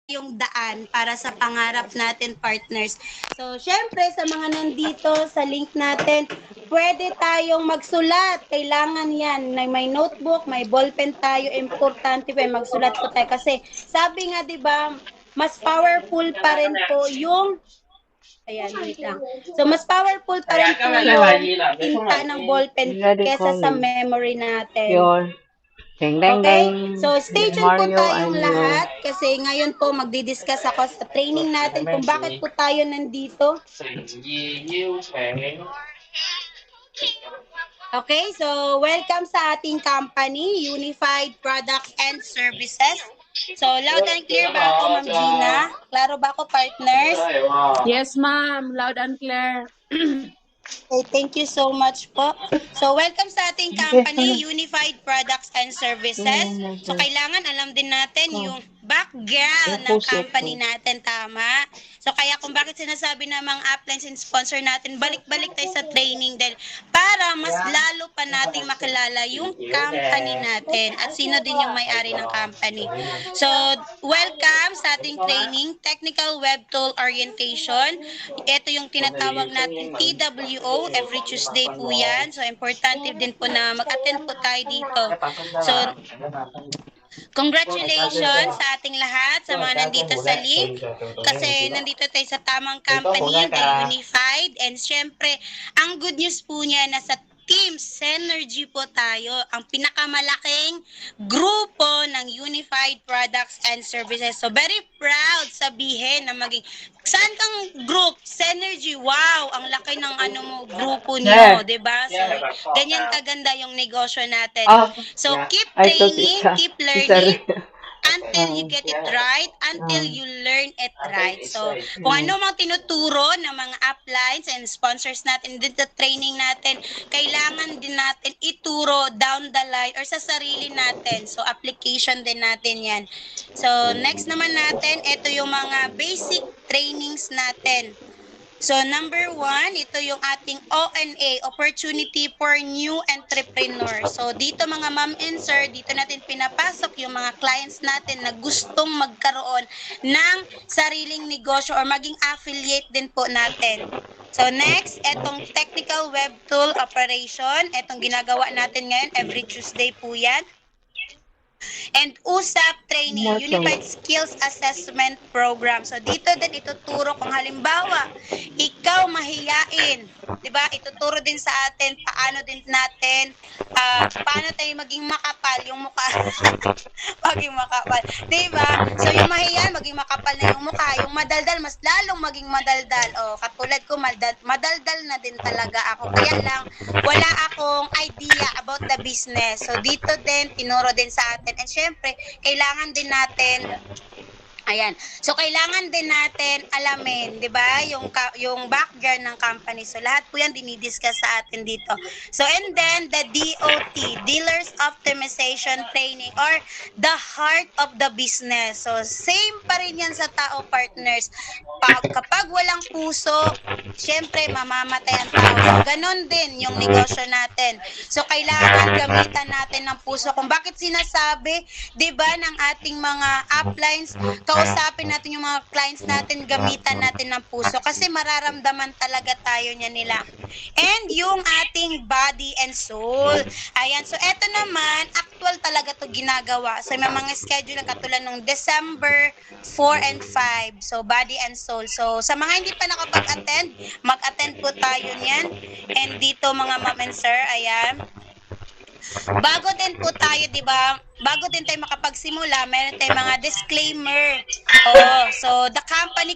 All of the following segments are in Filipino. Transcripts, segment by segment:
yung daan para sa pangarap natin, partners. So, syempre, sa mga nandito sa link natin, pwede tayong magsulat. Kailangan yan. May notebook, may ballpen tayo. Importante pa magsulat po tayo. Kasi, sabi nga, di ba, mas powerful pa rin po yung ayan, wait lang. So, mas powerful pa rin po yung tinta ng ballpen Ready kesa sa calling. memory natin. Your ding ding Okay? ding. So, stay tuned po Mario tayong and your lahat kasi ngayon po magdi-discuss ako sa training natin kung bakit po tayo nandito. Okay? So, welcome sa ating company, Unified Products and Services. So, loud and clear ba ako, Ma'am Gina? Klaro ba ako, partners? Yes, ma'am. Loud and clear. Okay, thank you so much po. So, welcome sa ating company, Unified Products and Services. So, kailangan alam din natin yung background ng company natin, tama? So, kaya kung bakit sinasabi na mga uplines and sponsor natin, balik-balik tayo sa training dahil para mas lalo pa nating makilala yung company natin at sino din yung may-ari ng company. So, welcome sa ating training, Technical Web Tool Orientation. Ito yung tinatawag natin TWO, every Tuesday po yan. So, importante din po na mag-attend po tayo dito. So, congratulations sa ating lahat, sa mga nandito sa link. Kasi nandito tayo sa tamang company, the Unified. And syempre, ang good news po niya na sa Team Synergy po tayo, ang pinakamalaking grupo ng Unified Products and Services. So, very proud sabihin na maging, saan kang group? Synergy, wow, ang laki ng grupo niyo, di ba? So, ganyan kaganda yung negosyo natin. So, keep training, keep learning, until you get it right, until you learn it right. So, kung ano mang tinuturo ng mga uplines and sponsors natin dito sa training natin, kailangan din natin ituro down the line or sa sarili natin. So, application din natin yan. So, next naman natin, ito yung mga basic trainings natin. So, number 1, ito yung ating ONA, Opportunity for New Entrepreneurs. So, dito mga ma'am and sir, dito natin pinapasok yung mga clients natin na gustong magkaroon ng sariling negosyo or maging affiliate din po natin. So, next, etong Technical Web Tool Operation. Etong ginagawa natin ngayon, every Tuesday po yan. And USAP Training, Unified Skills Assessment Program. So, dito din ituturo kung halimbawa, ikaw mahiyain, di ba? Ituturo din sa atin, paano din natin, paano tayo maging makapal, yung mukha, maging makapal, di ba? So, yung mahiyain, maging makapal na yung mukha, yung madaldal, mas lalong maging madaldal. O, katulad ko, madaldal na din talaga ako. Kaya lang, wala akong idea about the business. So, dito din, tinuro din sa atin. And syempre, kailangan din natin ayan. So, kailangan din natin alamin, di ba, yung background ng company. So, lahat po yan dinidiscuss sa atin dito. So, and then, the DOT, Dealers Optimization Training, or the heart of the business. So, same pa rin yan sa tao, partners. Kapag walang puso, syempre, mamamatay ang tao. Ganon din yung negosyo natin. So, kailangan gamitan natin ng puso. Kung bakit sinasabi, di ba, ng ating mga uplines, kausapin natin yung mga clients natin, gamitan natin ng puso kasi mararamdaman talaga tayo niya nila. And yung ating body and soul. Ayan, so eto naman, actual talaga to ginagawa. So may mga schedule na katulad ng December 4 and 5. So body and soul. So sa mga hindi pa nakapag-attend, mag-attend po tayo niyan. And dito mga ma'am and sir, ayan. Bago din po tayo, di ba? Bago din tayo makapagsimula, meron tayong mga disclaimer. So the company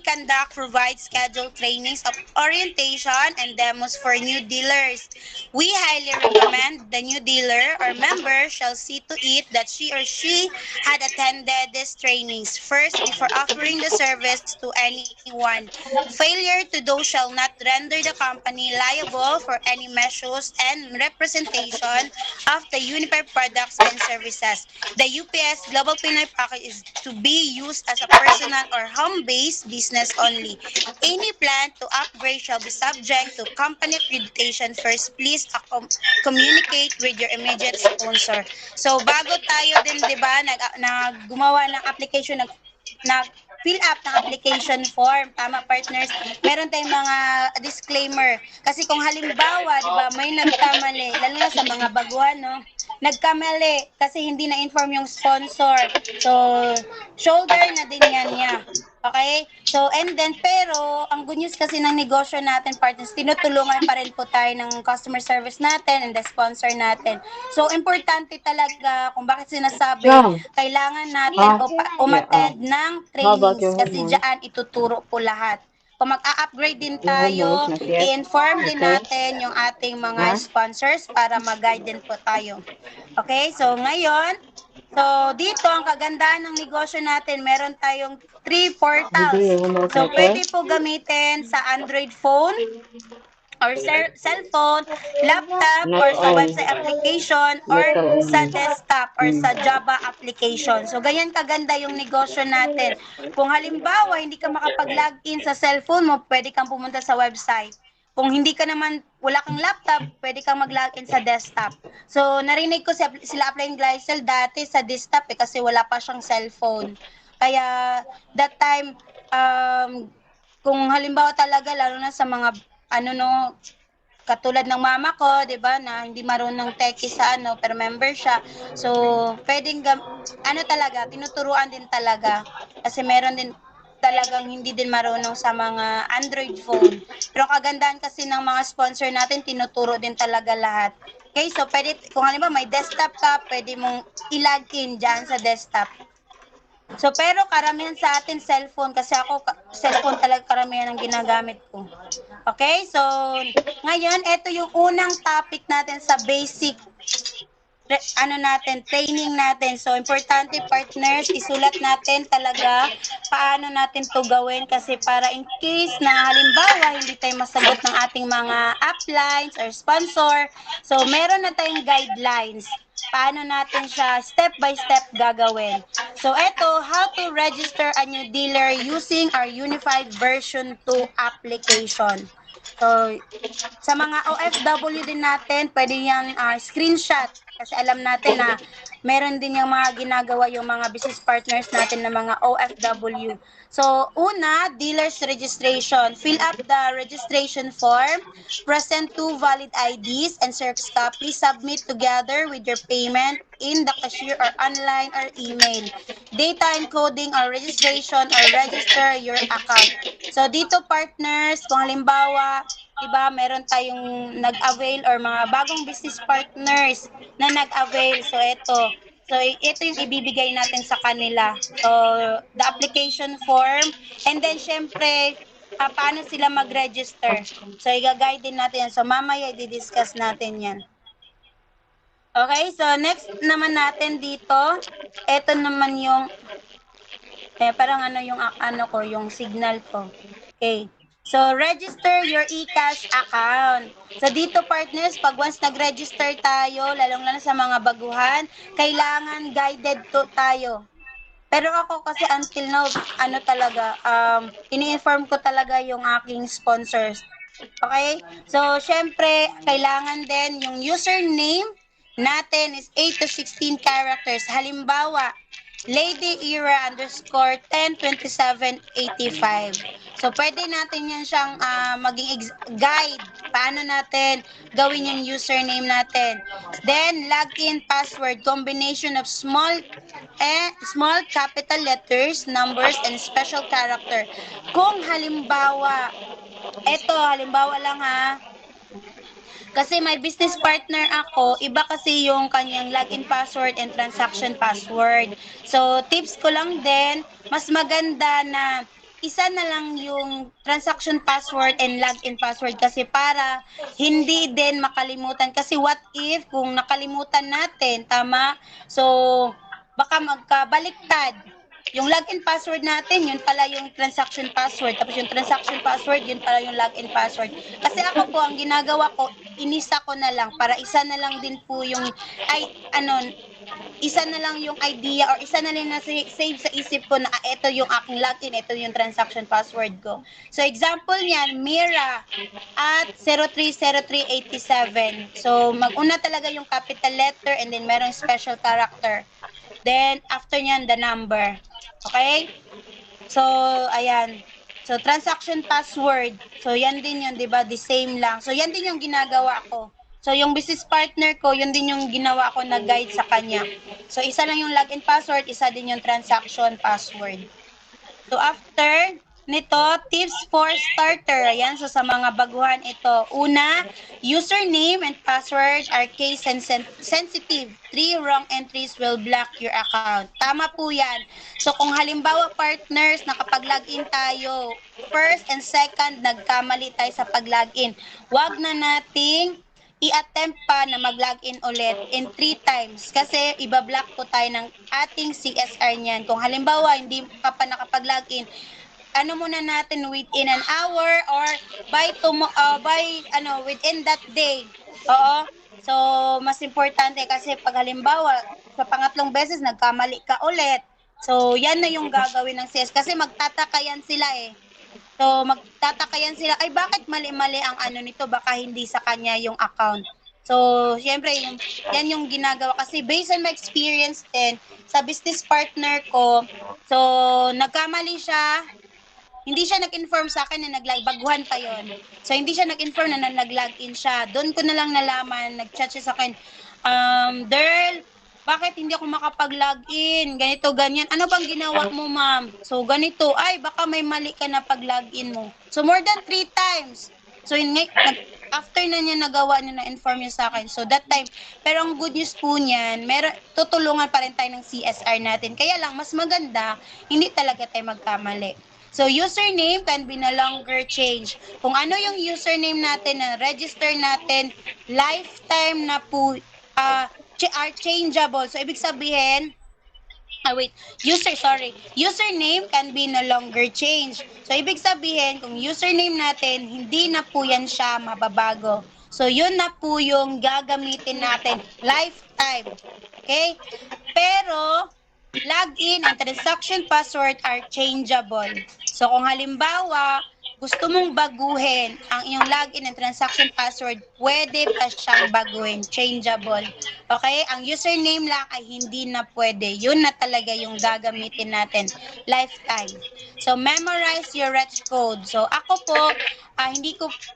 provides scheduled trainings of orientation and demos for new dealers. We highly recommend the new dealer or member shall see to it that she or she had attended these trainings first before offering the service to anyone. Failure to do shall not render the company liable for any measures and representation of the Unified Products and Services. The UPS Global Pinoy Package is to be used as a personal or home-based business only. Any plan to upgrade shall be subject to company accreditation first. Please communicate with your immediate sponsor. So bago tayo din, 'di ba, gumawa ng application, fill up ng application form. Tama, partners? Meron tayong mga disclaimer. Kasi kung halimbawa, di ba, may nagkamali, lalo na sa mga baguhan, no? Nagkamali kasi hindi na-inform yung sponsor. So, shoulder na din yan niya. Okay? So, and then, pero, ang good news kasi ng negosyo natin, partners, tinutulungan pa rin po tayo ng customer service natin and the sponsor natin. So, importante talaga kung bakit sinasabi, kailangan natin umattend ng trainings kasi diyan ituturo po lahat. Kung mag-a-upgrade din tayo, i-inform din natin yung ating mga sponsors para mag-guide din po tayo. Okay? So, ngayon, dito, ang kagandahan ng negosyo natin, meron tayong 3 portals. So, pwede po gamitin sa Android phone, or cellphone, laptop, or sa website application, or sa desktop, or sa Java application. So, ganyan kaganda yung negosyo natin. Kung halimbawa, hindi ka makapag-login sa cellphone mo, pwede kang pumunta sa website. Kung hindi ka naman, wala kang laptop, pwede kang mag-login sa desktop. So, narinig ko sila Applying Glycel dati sa desktop kasi wala pa siyang cellphone. Kaya, that time, kung halimbawa talaga, lalo na sa mga katulad ng mama ko, 'di ba, na hindi marunong techie sa pero member siya. So, pwedeng talaga, tinuturuan din talaga. Kasi meron din talagang hindi din marunong sa mga Android phone. Pero kagandahan kasi ng mga sponsor natin, tinuturo din talaga lahat. Okay, so pwede, kung halimbawa may desktop ka, pwede mong i-login dyan sa desktop. So, pero karamihan sa atin cellphone kasi ako cellphone talaga karamihan ang ginagamit ko. Okay? So, ngayon ito yung unang topic natin sa basic training natin. So, importante, partners, isulat natin talaga paano natin to gawin kasi para in case na halimbawa hindi tayo masagot ng ating mga uplines or sponsor, so meron na tayong guidelines paano natin siya step by step gagawin. So, ito, how to register a new dealer using our Unified Version 2 application. So, sa mga OFW din natin, pwede yan screenshot kasi alam natin na meron din yung mga ginagawa yung mga business partners natin na mga OFW. So, una, dealer's registration. Fill up the registration form, present 2 valid IDs and Xerox copy, submit together with your payment in the cashier or online or email. Data encoding or registration or register your account. So, dito partners, kung halimbawa, diba, meron tayong nag-avail or mga bagong business partners na nag-avail. So, ito yung ibibigay natin sa kanila. So, the application form. And then, syempre, paano sila mag-register. So, i-guide din natin yan. So, mamaya i-discuss natin yan. Okay, so next naman natin dito. Ito naman yung, parang yung signal ko. Okay. So, register your eCash account. So, dito partners, pag once nag-register tayo, lalong-lalo sa mga baguhan, kailangan guided to tayo. Pero ako kasi until now, ini-inform ko talaga yung aking sponsors. Okay? So, syempre, kailangan din yung username natin is 8 to 16 characters. Halimbawa, Lady Era _102785. So, pwede natin yan siyang maging guide. Paano natin gawin yung username natin. Then, login password. Combination of small capital letters, numbers, and special character. Kung halimbawa lang kasi may business partner ako, iba kasi yung kanyang login password and transaction password. So, tips ko lang din, mas maganda na isa na lang yung transaction password and login password kasi para hindi din makalimutan. Kasi what if kung nakalimutan natin, tama? So, baka magkabaliktad. Yung login password natin, yun pala yung transaction password. Tapos yung transaction password, yun pala yung login password. Kasi ako po, ang ginagawa ko, inisa ko na lang para isa na lang din po yung, isa na lang yung idea or isa na lang na save sa isip ko na ito yung aking login, ito yung transaction password ko. So, example niyan, Mira at 030387. So, mag-una talaga yung capital letter and then merong special character. Then, after niyan, the number. Okay? So, ayan. So, transaction password. So, yan din yun, di ba? The same lang. So, yan din yung ginagawa ko. So, yung business partner ko, yun din yung ginawa ko na guide sa kanya. So, isa lang yung login password, isa din yung transaction password. So, after nito, tips for starter. Ayan, so sa mga baguhan ito. Una, username and password are case sensitive. 3 wrong entries will block your account. Tama po yan. So, kung halimbawa partners, nakapag-login tayo, first and second, nagkamali tayo sa pag-login. Huwag na nating i-attempt pa na mag-login ulit in 3 times kasi ibablock po tayo ng ating CSR niyan. Kung halimbawa hindi ka pa nakapag-login, ano muna natin within an hour or within that day. Oo. So, mas importante kasi pag halimbawa sa pangatlong beses nagkamali ka ulit. So, yan na yung gagawin ng CS kasi magtataka yan sila eh. So, magtataka yan sila, ay bakit mali-mali ang ano nito, baka hindi sa kanya yung account. So, syempre, yan yung ginagawa. Kasi based on my experience din, sa business partner ko, so, nagkamali siya, hindi siya nag-inform sa akin na baguhan pa yon. So, hindi siya nag-inform na nag-login siya. Doon ko na lang nalaman, nag-chat siya sa akin, Derl, bakit hindi ako makapag-login? Ganito, ganyan. Ano bang ginawa mo, ma'am? So, ganito. Ay, baka may mali ka na pag-login mo. So, more than 3 times. So, after na niya nagawa niya, na-inform niya sa akin. So, that time, pero ang good news po niyan, tutulungan pa rin tayo ng CSR natin. Kaya lang, mas maganda, hindi talaga tayo magkamali. So, username can be no longer changed. Kung ano yung username natin na register natin, lifetime na po are changeable. So, ibig sabihin, username can be no longer changed. So, ibig sabihin, kung username natin, hindi na po yan siya mababago. So, yun na po yung gagamitin natin lifetime. Okay? Pero, login and transaction password are changeable. So, kung halimbawa, gusto mong baguhin ang iyong login and transaction password, pwede pa siyang baguhin, changeable. Okay? Ang username lang ay hindi na pwede. Yun na talaga yung gagamitin natin, lifetime. So, memorize your retch code. So, ako po,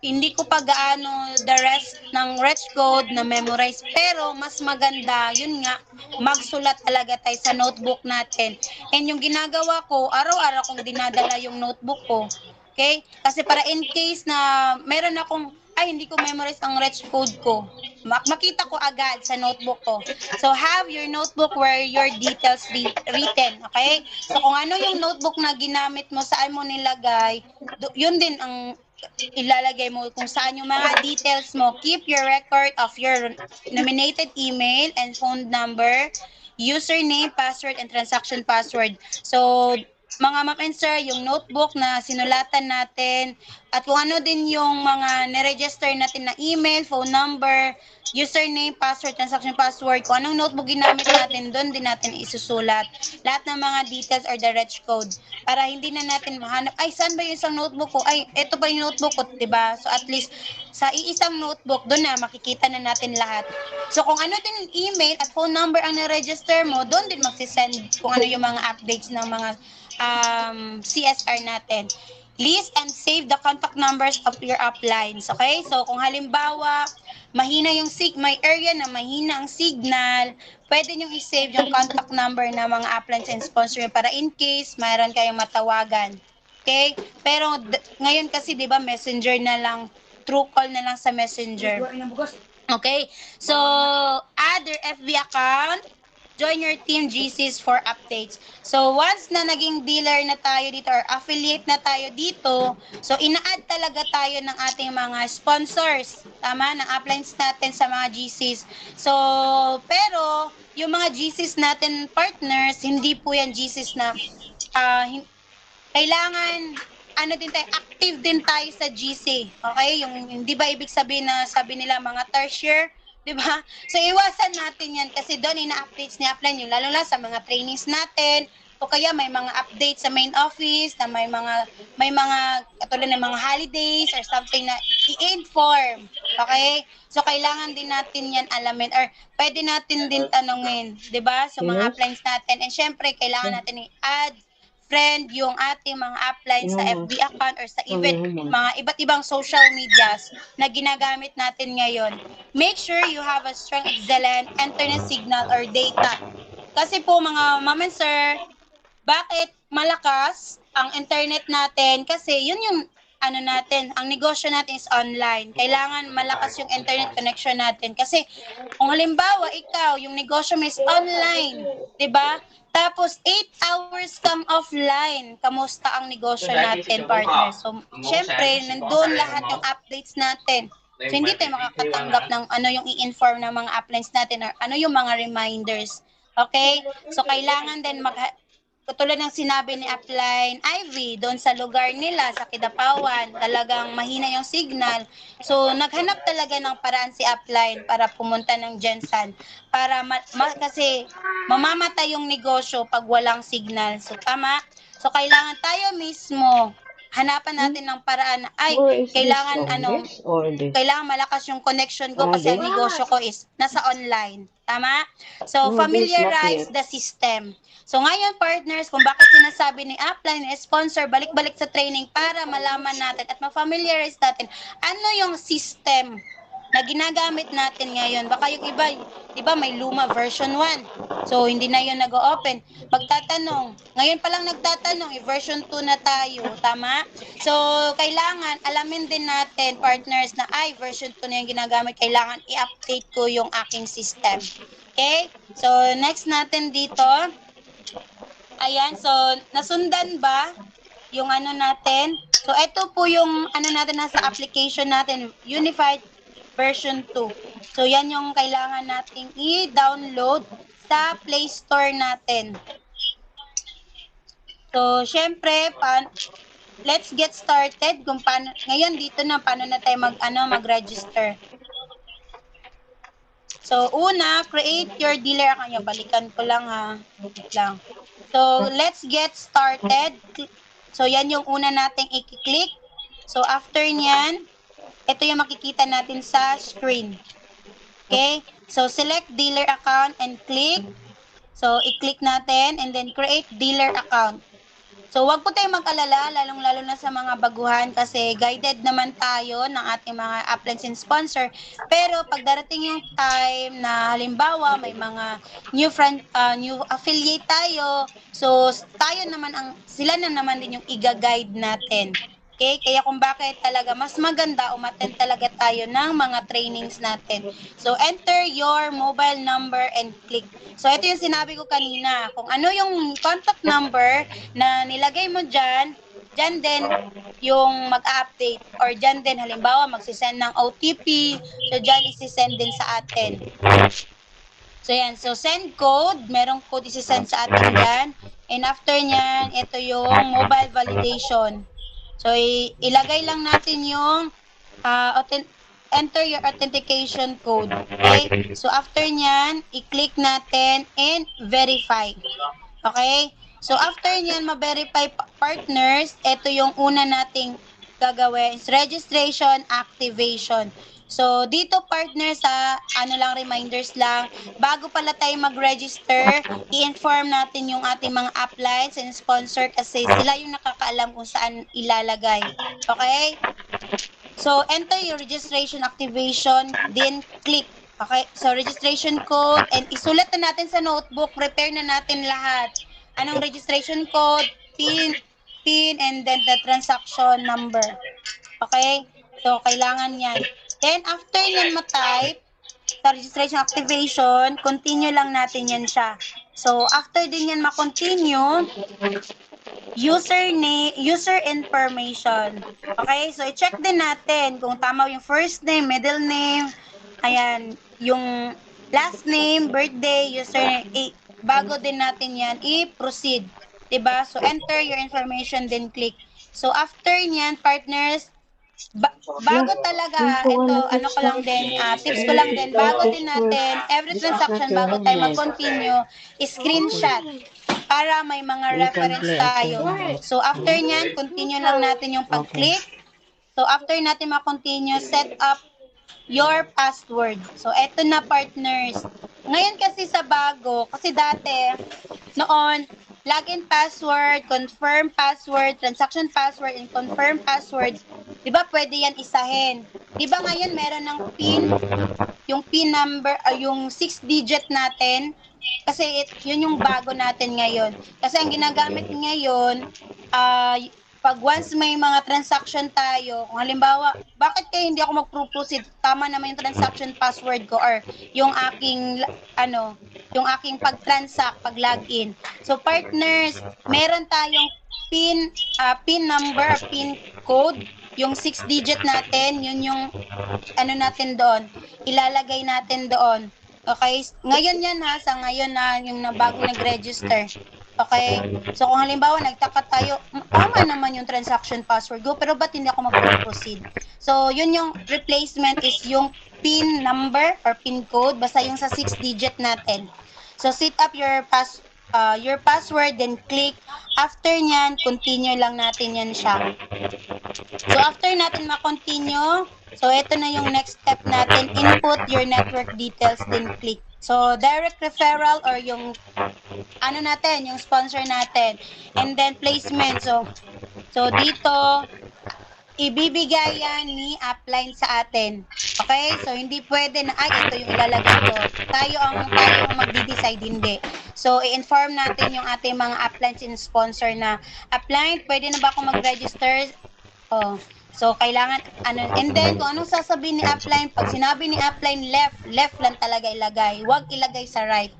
hindi ko pa gaano the rest ng retch code na memorize, pero mas maganda, yun nga, magsulat talaga tayo sa notebook natin. And yung ginagawa ko, araw-araw kong dinadala yung notebook ko. Okay? Kasi para in case na meron akong, hindi ko memorize ang retch code ko, makita ko agad sa notebook ko. So, have your notebook where your details written. Okay? So, kung ano yung notebook na ginamit mo, saan mo nilagay, yun din ang ilalagay mo kung saan yung mga details mo. Keep your record of your nominated email and phone number, username, password, and transaction password. So, mga ma'am and sir, yung notebook na sinulatan natin at kung ano din yung mga niregister natin na email, phone number, username, password, transaction password, kung anong notebook ginamit natin, doon din natin isusulat. Lahat ng mga details or the retch code para hindi na natin mahanap, ay saan ba yung isang notebook ko? Ay, ito pa yung notebook ko, diba? So at least sa iisang notebook, doon na makikita na natin lahat. So kung ano din email at phone number ang na-register mo, doon din magsisend kung ano yung mga updates ng mga CSR natin. List and save the contact numbers of your uplines. Okay? So, kung halimbawa, mahina yung may area na mahina ang signal, pwede nyo i-save yung contact number ng mga uplines and sponsor para in case mayroon kayong matawagan. Okay? Pero ngayon kasi, di ba, messenger na lang, true call na lang sa messenger. Okay? So, add your FB account, join your team GCs for updates. So, once na naging dealer na tayo dito or affiliate na tayo dito, so ina-add talaga tayo ng ating mga sponsors, tama, ng uplines natin sa mga GCs. So, pero, yung mga GCs natin partners, hindi po yan GCs na kailangan din tayo, active din tayo sa GC. Okay? Yung hindi ba ibig sabihin na sabi nila mga tertiary, 'di ba? So iwasan natin 'yan kasi doon ina-updates ni upline yung lalo na sa mga trainings natin o kaya may mga updates sa main office na may mga katulad ng mga holidays or something na i-inform. Okay? So kailangan din natin 'yan alamin or pwede natin din tanungin, 'di ba? So mga uplines natin and syempre kailangan natin i-add friend yung ating mga upline sa FB account or sa mga iba't ibang social medias na ginagamit natin ngayon. Make sure you have a strong, excellent internet signal or data. Kasi po mga ma'am and sir, bakit malakas ang internet natin? Kasi yun yung natin, ang negosyo natin is online. Kailangan malakas yung internet connection natin. Kasi kung halimbawa ikaw, yung negosyo mo is online, 'di ba? Tapos 8 hours kang offline. Kamusta ang negosyo natin, partner? So, syempre, nandoon lahat yung updates natin. So, hindi tayo makakatanggap ng ano yung i-inform ng mga uplines natin or ano yung mga reminders. Okay? So, kailangan din katulad ng sinabi ni Upline Ivy, doon sa lugar nila, sa Kidapawan, talagang mahina yung signal. So, naghanap talaga ng paraan si Upline para pumunta ng Jensen. Para kasi mamamatay yung negosyo pag walang signal. So, tama? So, kailangan tayo mismo hanapan natin ng paraan na, kailangan kailangan malakas yung connection ko kasi ang negosyo ko is nasa online. Tama? So, familiarize the system. So, ngayon, partners, kung bakit sinasabi ni Upline na sponsor, balik-balik sa training para malaman natin at ma-familiarize natin ano yung system na ginagamit natin ngayon. Baka yung iba, di ba, may luma version 1. So, hindi na yun nag-open. Magtatanong. Ngayon pa lang nagtatanong, version 2 na tayo. Tama? So, kailangan alamin din natin, partners, na version 2 na yung ginagamit. Kailangan i-update ko yung aking system. Okay? So, next natin dito. Ayan. So, nasundan ba yung natin? So, ito po yung natin nasa application natin. Unified version 2. So, yan yung kailangan nating i-download sa Play Store natin. So, syempre, let's get started kung paano, ngayon dito na, paano na tayo mag-register. So, una, create your dealer account. Balikan ko lang ha. Wait lang. So, let's get started. So, yan yung una nating i-click. So, after niyan, ito yung makikita natin sa screen. Okay? So, select dealer account and click. So, i-click natin and then create dealer account. So, wag po tayong mag-alala, lalong-lalo na sa mga baguhan kasi guided naman tayo ng ating mga uplines and sponsor. Pero, pag darating yung time na halimbawa may mga new affiliate tayo, so tayo naman sila na naman din yung i-guide natin. Okay? Kaya kung bakit talaga mas maganda umattend talaga tayo ng mga trainings natin. So, enter your mobile number and click. So, ito yung sinabi ko kanina. Kung ano yung contact number na nilagay mo dyan din yung mag-update or dyan din halimbawa magsisend ng OTP. So, dyan isisend din sa atin. So, yan. So, send code. Merong code isisend sa atin dyan. And after nyan, ito yung mobile validation. So, ilagay lang natin yung enter your authentication code. Okay? So, after nyan, i-click natin and verify. Okay? So, after nyan, ma-verify partners, ito yung una nating gagawin is registration, activation. So, dito partners lang reminders lang, bago pala tayo mag-register, i-inform natin yung ating mga uplines and sponsor kasi sila yung nakakaalam kung saan ilalagay. Okay? So, enter your registration activation, then click. Okay? So, registration code, and isulat na natin sa notebook, prepare na natin lahat. Anong registration code, PIN, and then the transaction number. Okay? So, kailangan yan. Then, after yan ma-type, sa registration activation, continue lang natin yan siya. So, after din yan ma-continue, user information. Okay? So, i-check din natin kung tama yung first name, middle name, ayan, yung last name, birthday, username, bago din natin yan, i-proceed. Diba? So, enter your information, then click. So, after nyan, partners, bago talaga, ito, ko lang din, tips ko lang din, bago din natin, every transaction, bago tayo mag-continue, screenshot para may mga reference tayo. So, after nyan, continue lang natin yung pag-click. So, after natin ma-continue, set up your password. So, eto na partners. Ngayon kasi sa bago, kasi dati, noon, login password, confirm password, transaction password, and confirm password, di ba pwede yan isahin? Di ba ngayon meron ng PIN, yung PIN number, yung 6-digit natin, kasi yun yung bago natin ngayon. Kasi ang ginagamit ngayon, pag once may mga transaction tayo, kung halimbawa, bakit kaya hindi ako mag-proceed? Tama naman yung transaction password ko or yung aking, yung aking pag-transact, pag-login. So, partners, meron tayong PIN number, PIN code, yung 6-digit natin, yun yung natin doon, ilalagay natin doon. Okay? Ngayon yan ha, sa ngayon na yung bagong nag-register. Okay? So kung halimbawa nagtaka tayo, tama naman yung transaction password ko, pero ba't hindi ako mag-proceed? So yun yung replacement is yung PIN number or PIN code, basta yung sa 6-digit natin. So set up your password, then click. After nyan, continue lang natin yan siya. So after natin ma-continue, so ito na yung next step natin, input your network details, then click. So direct referral or yung natin, yung sponsor natin. And then placement. So dito, ibibigay yan ni upline sa atin. Okay? So hindi pwede na, ito yung ilalagay ko. Tayo ang magdi-decide, hindi. So i-inform natin yung ating mga uplines and sponsor na, upline, pwede na ba ako mag-register? So kailangan and then kung anong sasabihin ni upline, pag sinabi ni upline left lang talaga ilagay. Huwag ilagay sa right.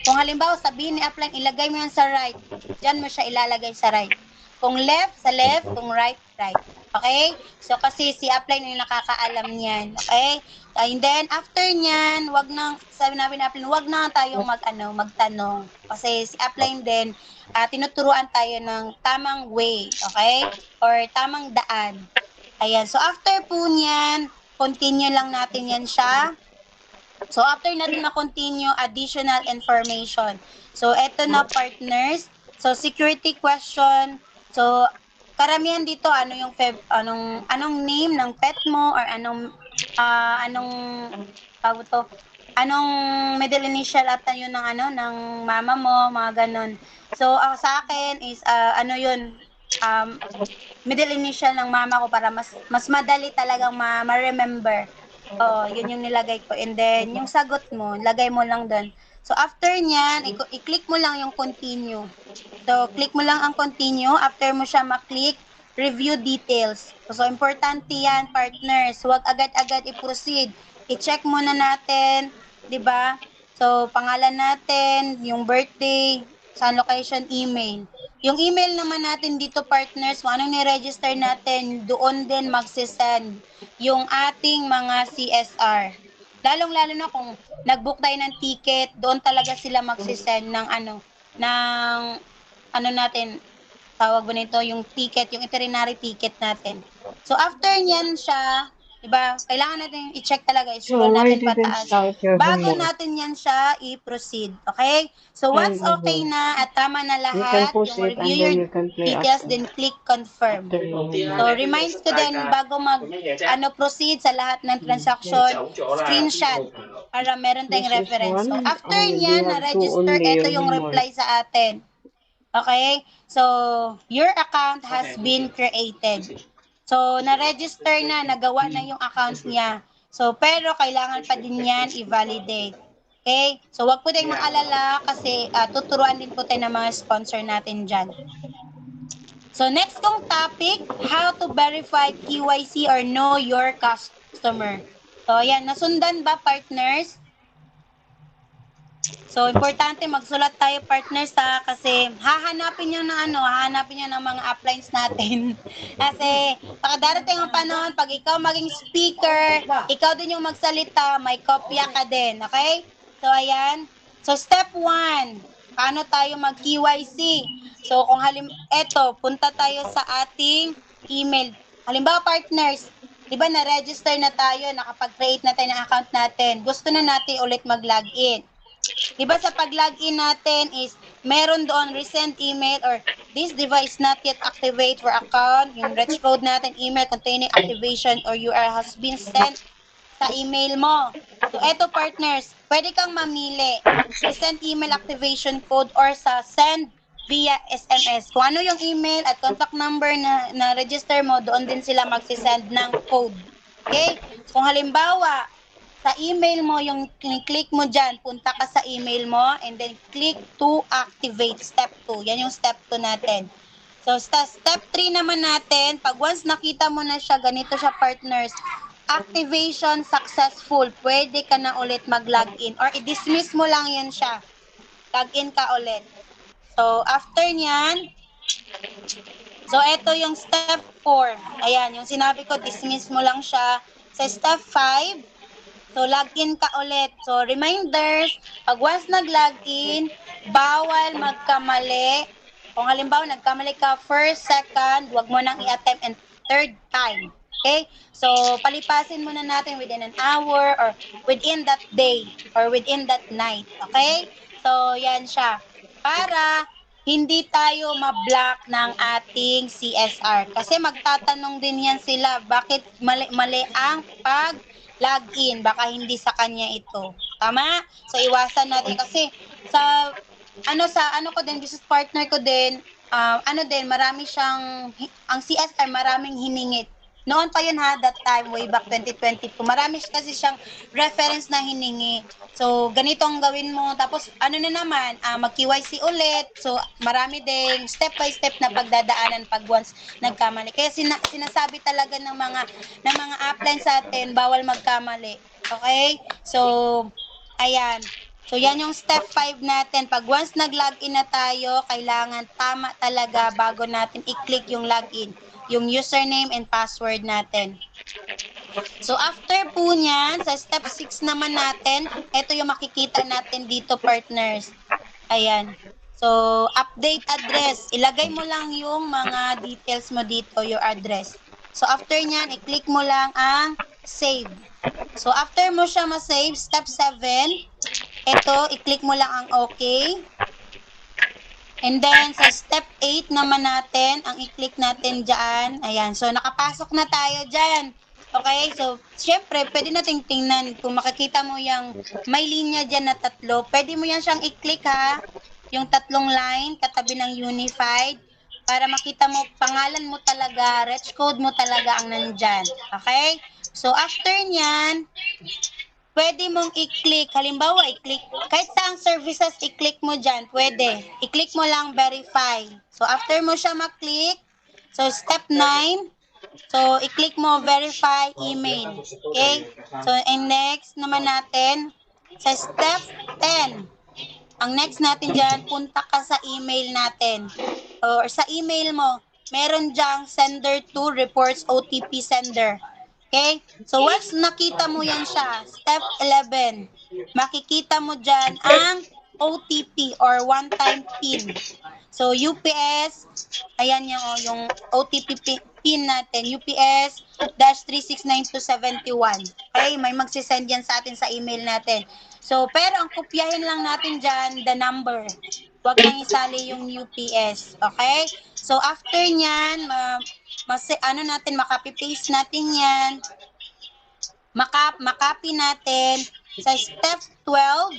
Kung halimbawa sabihin ni upline, ilagay mo yan sa right, diyan mo siya ilalagay sa right. Kung left, sa left, kung right, right. Okay? So kasi si upline yung nakakaalam niyan. Okay? And then after niyan, sabi namin ni upline, wag na tayong magtanong. Kasi si upline din, tinuturuan tayo ng tamang way, okay? Or tamang daan. Ayan. So after po niyan, continue lang natin yan siya. So after natin na-continue, additional information. So eto na, partners. So security question. So karamihan dito anong name ng pet mo or anong middle initial at yun ng mama mo, mga ganon. So sa akin is middle initial ng mama ko para mas madali talagang ma-remember. Yun yung nilagay ko. And then, yung sagot mo, lagay mo lang doon. So, after nyan, i-click mo lang yung continue. So, click mo lang ang continue. After mo siya ma-click, review details. So, importante yan, partners. Huwag agad-agad i-proceed. I-check muna natin, di ba? So, pangalan natin, yung birthday, sa location, email. Yung email naman natin dito, partners, kung anong ni-register natin, doon din magsisend yung ating mga CSR. Lalong-lalo na kung nag-book tayo ng ticket, doon talaga sila magsisend ng natin, tawag ba nito, yung ticket, yung itinerary ticket natin. So after niyan siya, diba, kailangan natin i-check talaga, i-scroll natin pataas. Bago natin yan siya i-proceed. Okay? So once okay na at tama na lahat, yung review your details, then click confirm. So reminds ko din bago proceed sa lahat ng transaction, screenshot para meron tayong reference. So after niyan, na-register, ito yung reply sa atin. Okay? So your account has been created. So, na-register na, nagawa na yung account niya. So, pero kailangan pa din yan i-validate. Okay? So, wag po tayong maalala kasi tuturuan din po tayo ng mga sponsor natin dyan. So, next kong topic, how to verify KYC or know your customer. So, ayan, nasundan ba, partners? So, importante magsulat tayo, partners, kasi hahanapin nyo ng mga uplines natin. Kasi, darating ang panahon, pag ikaw maging speaker, ikaw din yung magsalita, may kopya ka din, okay? So, ayan. So, step 1, paano tayo mag-KYC? So, kung punta tayo sa ating email. Halimbawa, partners, di ba na-register na tayo, nakapag-create na tayo ng account natin, gusto na natin ulit mag-login. Diba sa pag-login natin is meron doon recent email or this device not yet activate for account, yung rich code natin, email containing activation or URL has been sent sa email mo. So eto, partners, pwede kang mamili recent email activation code or sa send via SMS. Kung ano yung email at contact number na register mo, doon din sila magsisend ng code. Okay? Kung halimbawa, sa email mo, yung click mo dyan, punta ka sa email mo, and then click to activate, step 2. Yan yung step 2 natin. So, step 3 naman natin, pag once nakita mo na siya, ganito siya partners, activation successful, pwede ka na ulit mag-login or i-dismiss mo lang yan siya. Login ka ulit. So, after nyan, so ito yung step 4. Ayan, yung sinabi ko, dismiss mo lang siya. Sa step 5, so login ka ulit. So, reminders, pag once nag-login, bawal magkamali. Kung halimbawa, nagkamali ka first, second, wag mo nang i-attempt and third time. Okay? So, palipasin muna natin within an hour or within that day or within that night. Okay? So, yan siya. Para hindi tayo ma-block ng ating CSR. Kasi magtatanong din yan sila, bakit mali ang pag-login? Baka hindi sa kanya ito. Tama? So, iwasan natin kasi sa ano ko din, business partner ko din, marami siyang, ang CSR maraming hiningit. Noon pa yun ha, that time, way back 2022. Marami kasi siyang reference na hiningi. So, ganito ang gawin mo. Tapos, ano na naman, mag-KYC ulit. So, marami ding step by step na pagdadaanan pag once nagkamali. Kaya sinasabi talaga ng mga upline sa atin, bawal magkamali. Okay? So, ayan. So, yan yung step 5 natin. Pag once nag-login na tayo, kailangan tama talaga bago natin i-click yung login, yung username and password natin. So, after po niyan, sa step 6 naman natin, ito yung makikita natin dito, partners. Ayan. So, update address. Ilagay mo lang yung mga details mo dito, your address. So, after niyan, i-click mo lang ang save. So, after mo siya ma-save, step 7, ito, i-click mo lang ang okay. And then, sa step 8 naman natin, ang i-click natin dyan, ayan. So, nakapasok na tayo dyan. Okay? So, syempre, pwede nating tingnan. Kung makikita mo yung may linya dyan na 3, pwede mo yan siyang i-click ha. Yung 3 line, katabi ng unified, para makita mo, pangalan mo talaga, reg code mo talaga ang nandyan. Okay? So, after nyan, pwede mong i-click, halimbawa, i-click, kahit saang services, i-click mo dyan, pwede. I-click mo lang verify. So, after mo siya ma-click, so, step 9, so, i-click mo verify email. Okay? So, and next naman natin, sa step 10, ang next natin dyan, punta ka sa email natin. Or sa email mo, meron dyang sender to reports OTP sender. Okay? So, once nakita mo yan siya, step 11, makikita mo dyan ang OTP or one-time PIN. So, UPS, ayan yung OTP PIN natin, UPS -369-271. Okay? May magsisend yan sa atin sa email natin. So, pero ang kopyahin lang natin dyan, the number. Huwag lang isali yung UPS. Okay? So, after nyan, makapy-paste natin yan. Makapy natin sa step 12.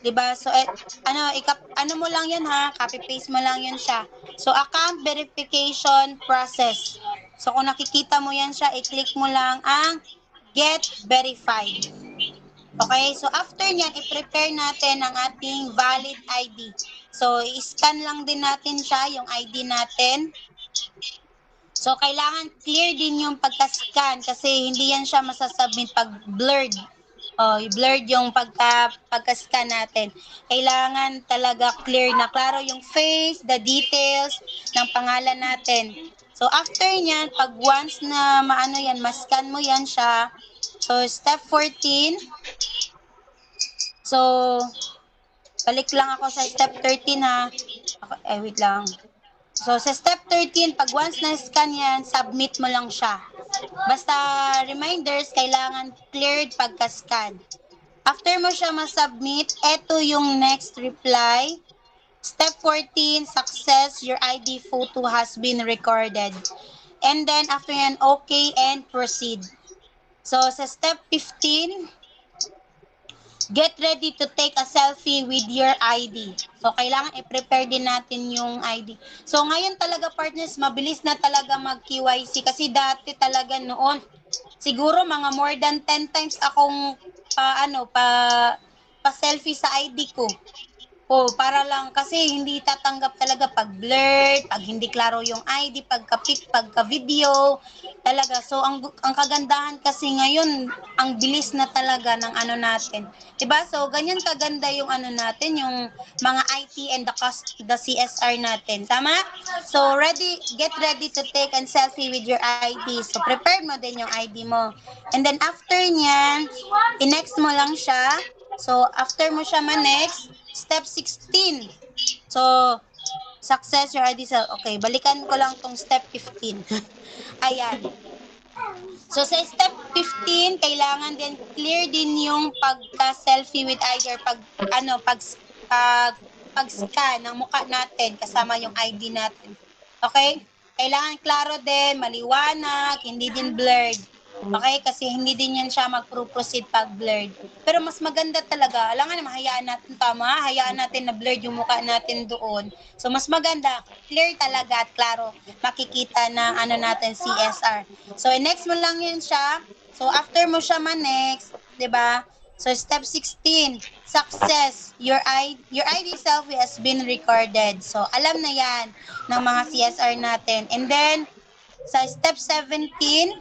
Diba? So, ano mo lang yun ha, copy-paste mo lang yun siya. So, account verification process. So, kung nakikita mo yan siya, i-click mo lang ang get verified. Okay? So, after nyan, i-prepare natin ang ating valid ID. So, i-scan lang din natin siya, yung ID natin. So, kailangan clear din yung pagka-scan kasi hindi yan siya masasubmit pag blurred. Blurred yung pagka-scan natin. Kailangan talaga clear na klaro yung face, the details ng pangalan natin. So, after nyan, pag once na ma-scan mo yan siya, so, step 14, so, balik lang ako sa step 13 ha. Wait lang. So, sa step 13, pag once na-scan yan, submit mo lang siya. Basta reminders, kailangan cleared pagka-scan. After mo siya ma-submit, eto yung next reply. Step 14, success, your ID photo has been recorded. And then, after yan, okay and proceed. So, sa step 15, get ready to take a selfie with your ID. So, kailangan i-prepare din natin yung ID. So, ngayon talaga partners, mabilis na talaga mag-KYC kasi dati talaga noon, siguro mga more than 10 times akong pa-selfie sa ID ko. Para lang kasi hindi tatanggap talaga pag blurred, pag hindi klaro yung ID, pagka-pic, pagka-video, talaga. So ang kagandahan kasi ngayon, ang bilis na talaga ng ano natin. 'Di ba? So ganyan kaganda yung ano natin, yung mga IT and the CSR natin. Tama? So get ready to take and selfie with your ID. So prepare mo din yung ID mo. And then after niyan, i-next mo lang siya. So after mo siya ma-next, Step 16. So, success your ID self. Okay, balikan ko lang tong step 15. Ayan. So, sa step 15, kailangan din clear din yung pagka-selfie with ID or pag-scan ng mukha natin kasama yung ID natin. Okay? Kailangan klaro din, maliwanag, hindi din blurred. Okay? Kasi hindi din yan siya mag-proceed pag blurred. Pero mas maganda talaga, alam nga naman, hayaan natin tama, hayaan natin na blurred yung mukha natin doon. So, mas maganda, clear talaga at klaro, makikita ng ano natin, CSR. So, next mo lang yun siya. So, after mo siya ma-next, di ba? So, step 16, success. Your ID selfie has been recorded. So, alam na yan ng mga CSR natin. And then, sa step 17,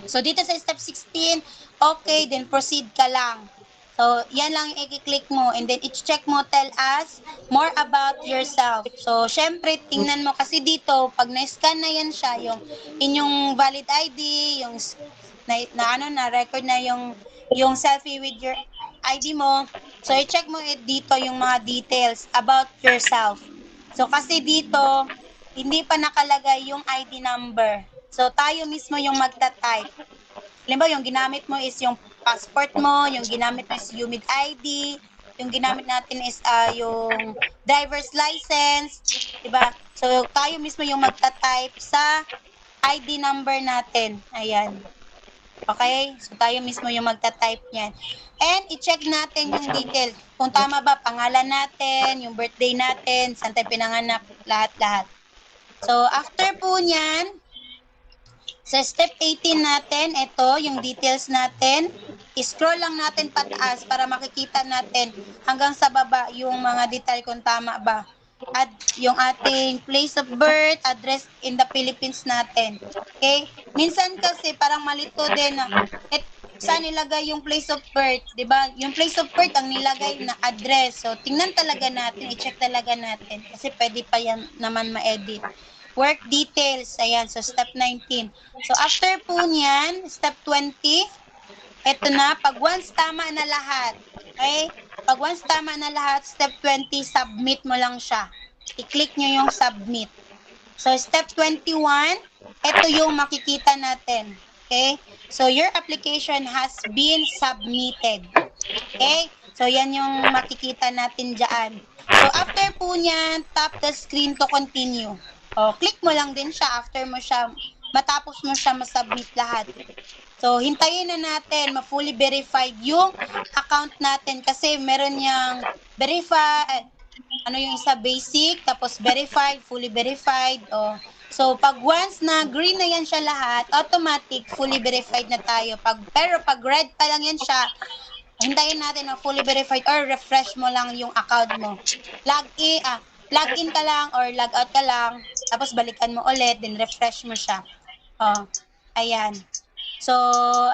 so dito sa step 16, okay, then proceed ka lang. So, yan lang yung i-click mo and then i-check mo, tell us more about yourself. So, syempre, tingnan mo kasi dito, pag na-scan na yan siya, yung inyong valid ID, yung na record na yung selfie with your ID mo. So, i-check mo dito yung mga details about yourself. So, kasi dito, hindi pa nakalagay yung ID number. So, tayo mismo yung magta-type. Halimbawa, yung ginamit mo is yung passport mo, yung ginamit mo is UMID ID, yung ginamit natin is yung driver's license, diba? So, tayo mismo yung magta-type sa ID number natin. Ayan. Okay? So, tayo mismo yung magta-type niyan. And, i-check natin yung detail. Kung tama ba, pangalan natin, yung birthday natin, saan tayo pinanganak, lahat-lahat. So, after po niyan, sa step 18 natin, ito, yung details natin, scroll lang natin pataas para makikita natin hanggang sa baba yung mga detail kung tama ba. At yung ating place of birth, address in the Philippines natin. Okay? Minsan kasi parang malito din na saan nilagay yung place of birth, 'di ba? Yung place of birth ang nilagay na address. So tingnan talaga natin, i-check talaga natin kasi pwede pa yan naman ma-edit. Work details, ayan, so step 19. So after po niyan, step 20, eto na, pag once tama na lahat, okay? Pag once tama na lahat, step 20, submit mo lang siya. I-click nyo yung submit. So step 21, eto yung makikita natin. Okay? So your application has been submitted. Okay? So yan yung makikita natin dyan. So after po niyan, tap the screen to continue. Click mo lang din siya after mo siya, matapos mo siya masubmit lahat. So, hintayin na natin ma-fully verified yung account natin kasi meron niyang yung isa basic, tapos verified, fully verified. So, pag once na green na yan siya lahat, automatic, fully verified na tayo. Pero pag red pa lang yan siya, hintayin natin na fully verified or refresh mo lang yung account mo. Log in ka lang or log out ka lang, tapos balikan mo ulit, then refresh mo siya. Ayan. So,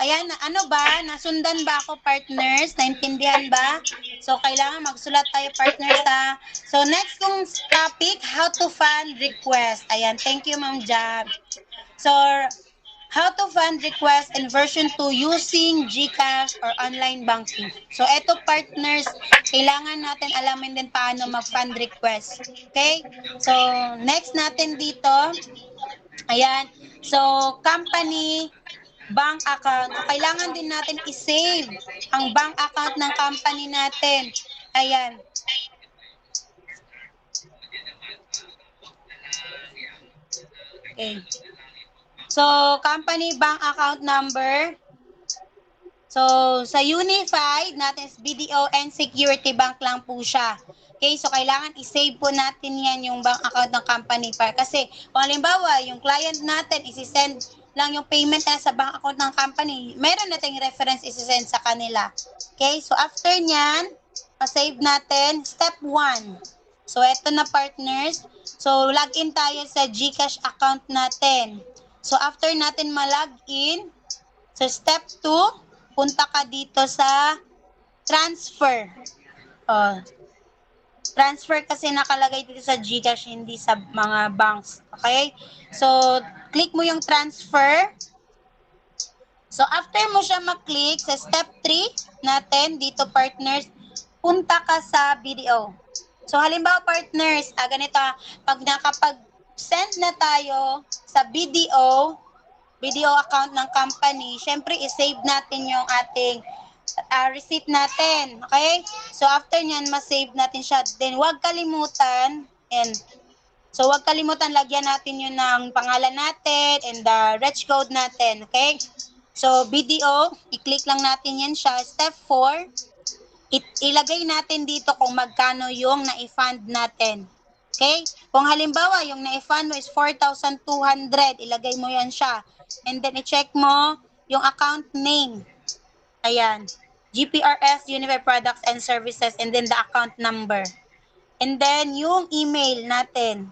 ayan, ano ba? Nasundan ba ako, partners? Naintindihan ba? So, kailangan magsulat tayo, partners, ha? So, next kong topic, how to fund request. Ayan, thank you, Ma'am Jab. So, how to fund request in version 2 using GCash or online banking. So, eto partners, kailangan natin alamin din paano mag-fund request. Okay? So, next natin dito, ayan. So, company, bank account. So, kailangan din natin i-save ang bank account ng company natin. Ayan. Okay. So, company bank account number. So, sa Unified natin is BDO and Security Bank lang po siya. Okay, so kailangan i-save po natin yan yung bank account ng company para kasi kung halimbawa yung client natin isi-send lang yung payment na sa bank account ng company, meron nating reference isi-send sa kanila. Okay, so after nyan, ma-save natin step 1. So eto na partners, so login tayo sa GCash account natin. So after natin ma-login, so step 2, punta ka dito sa transfer. Transfer kasi nakalagay dito sa GCash, hindi sa mga banks. Okay? So, click mo yung transfer. So, after mo siya maklik, sa step 3 natin, dito partners, punta ka sa BDO. So, halimbawa partners, ganito, pag nakapag-send na tayo sa BDO account ng company, syempre i-save natin yung ating receipt natin. Okay? So, after nyan, ma-save natin siya. Then, huwag kalimutan, huwag kalimutan, lagyan natin yun ng pangalan natin and the reg code natin. Okay? So, BDO, i-click lang natin yan siya. Step 4, ilagay natin dito kung magkano yung na-fund natin. Okay? Kung halimbawa, yung na-fund mo is 4,200, ilagay mo yan siya. And then, i-check mo yung account name. Ayan. GPRS, Unified Products and Services, and then the account number. And then, yung email natin.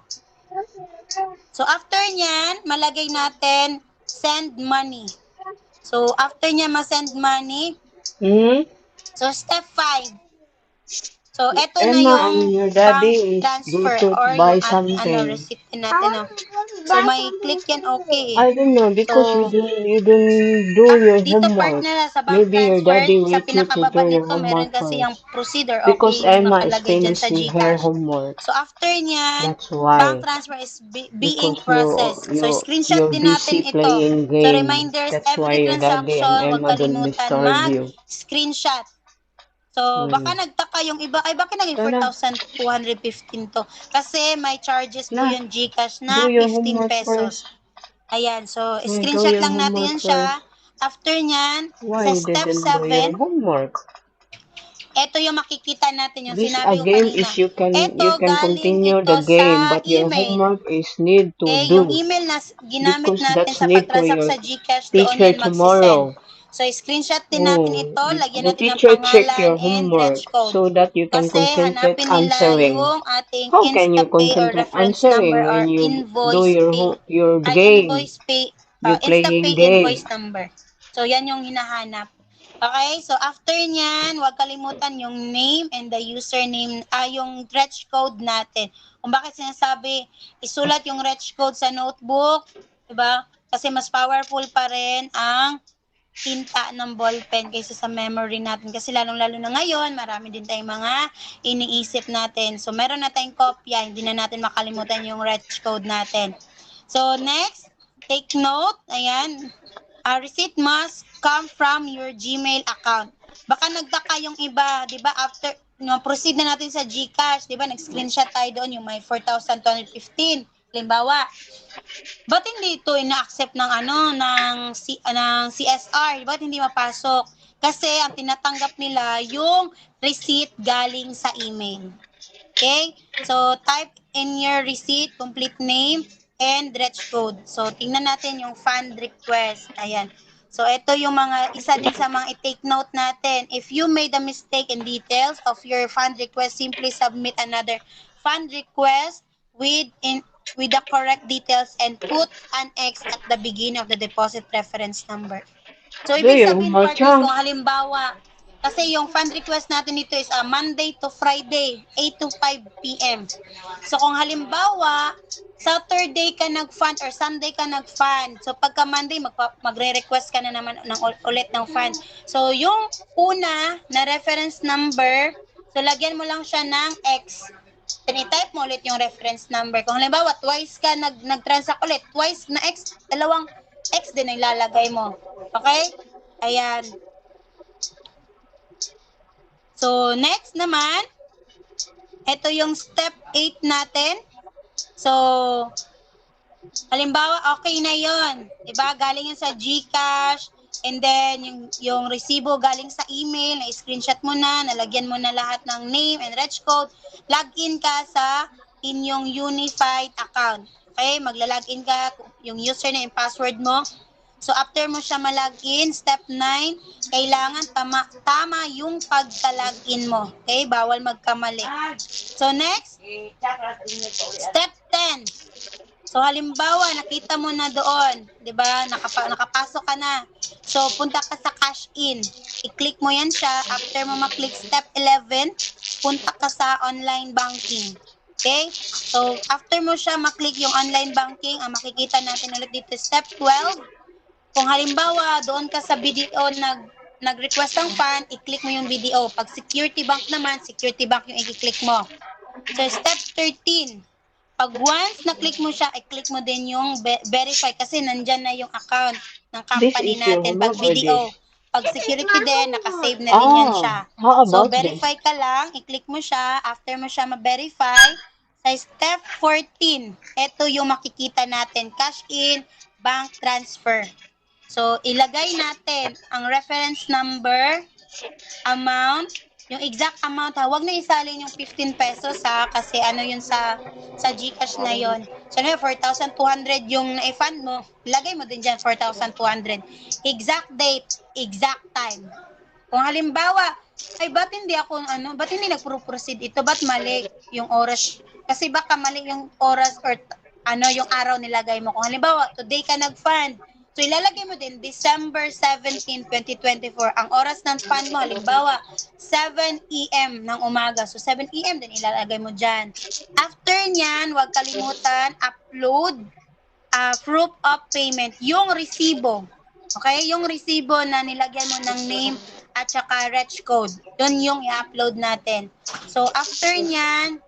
So, after nyan, malagay natin, send money. So, after nyan ma-send money, so, step 5. So, eto na yung your daddy bank is transfer going to or buy yung something. receipt natin. So, may click yan okay. I don't know because So, you don't do your dito homework. partner sa bank Maybe your transfer, daddy sa will teach you to pinakababa do your nito, meron homework kasi yung first. procedure, Because okay, yung Emma is nakalagay dyan sa finishing her GCash. homework. So, after nyan, That's why. bank transfer is being Because processed. So, screenshot you're din natin busy ito. playing So, games. reminders, That's why every your daddy and transaction, huwag Emma don't kalimutan disturb you. mag-screenshot. So, baka nagtaka yung iba, ay bakit naging 4,215 to? Kasi may charges po yung GCash na Do your 15 homework pesos. first. Ayan, so Do screenshot your lang natin homework yan siya. first. After nyan, Why sa you step didn't do your 7, homework? ito yung makikita natin yung This sinabi ko game kanina. is you can Ito, galing continue ito the game, sa but your email. homework is need to Okay, do yung email na ginamit because natin that's sa need for pagtransact your sa GCash, doon teacher yan magsisend. tomorrow. So, screenshot din natin ito, lagyan The natin ng teacher check pangalan your and homework reg code. so that you can Kasi concentrate hanapin nila answering. yung ating How can you InstaPay or concentrate reference number answering or when you do invoice pay. your game? Invoice pay, You InstaPay playing game. invoice number. So, yan yung hinahanap. Okay, so after nyan, huwag kalimutan yung name and the username, yung reg code natin. Kung bakit sinasabi, isulat yung reg code sa notebook, diba? Kasi mas powerful pa rin ang tinta ng ballpen kaysa sa memory natin. Kasi lalong-lalo na ngayon, marami din tayong mga iniisip natin. So, meron na tayong kopya, hindi na natin makalimutan yung reg code natin. So, next, take note, ayan, receipt must come from your Gmail account. Baka nagtaka yung iba, di ba, after, proceed na natin sa GCash, di ba, nag-screenshot tayo doon, yung may 4,215, halimbawa, ba't hindi ito ina-accept ng ng CSR? Ba't hindi mapasok? Kasi ang tinatanggap nila yung receipt galing sa email. Okay? So, type in your receipt, complete name, and reg code. So, tingnan natin yung fund request. Ayan. So, ito yung isa din sa mga i-take note natin. If you made a mistake in details of your fund request, simply submit another fund request with the correct details and put an X at the beginning of the deposit reference number. So, ibig sabihin, partners, kung halimbawa, kasi yung fund request natin dito is Monday to Friday, 8 to 5 p.m. So, kung halimbawa, Saturday ka nag-fund or Sunday ka nag-fund. So, pagka Monday, magre-request ka na naman ulit ng fund. So, yung una na reference number, so, lagyan mo lang siya ng X. Tinitype mo ulit yung reference number. Kung halimbawa, twice ka nag-transact ulit, twice na X, dalawang X din ang ilalagay mo. Okay? Ayan. So, next naman, ito yung step 8 natin. So, halimbawa, okay na yon, diba? Galing yun sa GCash. And then, yung resibo galing sa email, na-screenshot mo na, nalagyan mo na lahat ng name and reg code, login ka sa inyong unified account. Okay? Magla-login ka, yung username and password mo. So, after mo siya malagin, step 9, kailangan tama yung pagka-login mo. Okay? Bawal magkamali. So, next, step 10. So, halimbawa, nakita mo na doon, di ba? Nakapasok ka na. So, punta ka sa cash in. I-click mo yan siya. After mo maklik step 11, punta ka sa online banking. Okay? So, after mo siya maklik yung online banking, ang makikita natin ulit dito, step 12. Kung halimbawa, doon ka sa BDO nag-request ng fund, i-click mo yung BDO. Pag security bank naman, security bank yung i-click mo. So, step 13. Pag once na-click mo siya, i-click mo din yung verify kasi nandyan na yung account ng company natin. Pag BDO, pag security din, nakasave na din yan siya. So, verify ka lang, i-click mo siya. After mo siya ma-verify, sa step 14, ito yung makikita natin, cash in, bank transfer. So, ilagay natin ang reference number, amount, yung exact amount ha. Huwag na isalin yung 15 pesos ha, kasi ano yun sa GCash na yon. So, 4,200 yung na-fund mo, ilagay mo din dyan 4,200. Exact date, exact time. Kung halimbawa, ay ba't hindi nagpro-proceed ito? Ba't mali yung oras? Kasi baka mali yung oras or yung araw nilagay mo. Kung halimbawa, today ka nag-fund, so, ilalagay mo din, December 17, 2024. Ang oras ng fund mo, halimbawa, 7 a.m. ng umaga. So, 7 a.m. din ilalagay mo dyan. After nyan, huwag kalimutan, upload proof of payment. Yung resibo. Okay? Yung resibo na nilagyan mo ng name at saka reg code. Yun yung i-upload natin. So, after nyan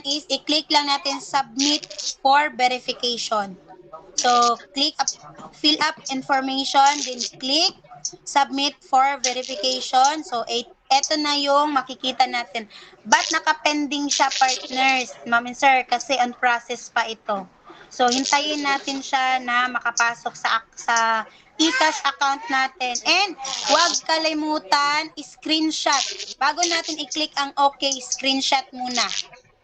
is i-click lang natin submit for verification. So, fill up information, then click submit for verification. So, eto na yung makikita natin. Ba't nakapending siya, partners? Ma'am and sir, kasi on process pa ito. So, hintayin natin siya na makapasok sa e-cash account natin. And, huwag kalimutan, screenshot. Bago natin i-click ang okay, screenshot muna.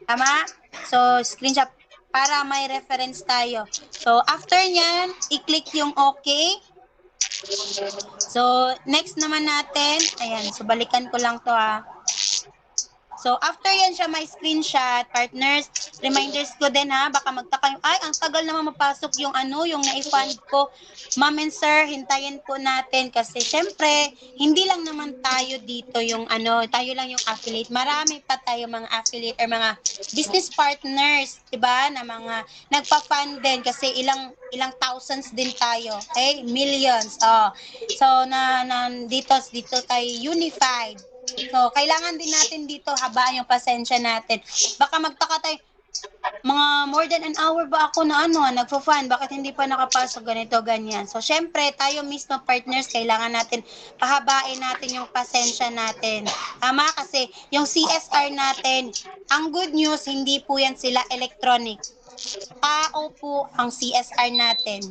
Tama? So, screenshot para may reference tayo. So, after nyan, i-click yung okay. So, next naman natin, ayan, so balikan ko lang to ha. So, after yan siya may screenshot, partners, reminders ko din ha, baka magtaka yung, ay, ang tagal naman mapasok yung yung na-fund ko. Ma'am and sir, hintayin po natin kasi syempre, hindi lang naman tayo dito yung tayo lang yung affiliate. Marami pa tayo mga affiliate or mga business partners, diba, na mga nagpa-fund din kasi ilang thousands din tayo, okay? Millions. So, dito kay Unified. So, kailangan din natin dito habaan yung pasensya natin. Baka magtaka tayo, mga more than an hour ba ako na nagfo-fund? Bakit hindi pa nakapasok ganito, ganyan? So, syempre, tayo mismo partners, kailangan natin, pahabain natin yung pasensya natin. Tama? Kasi yung CSR natin, ang good news, hindi po yan sila electronic. Tao po ang CSR natin.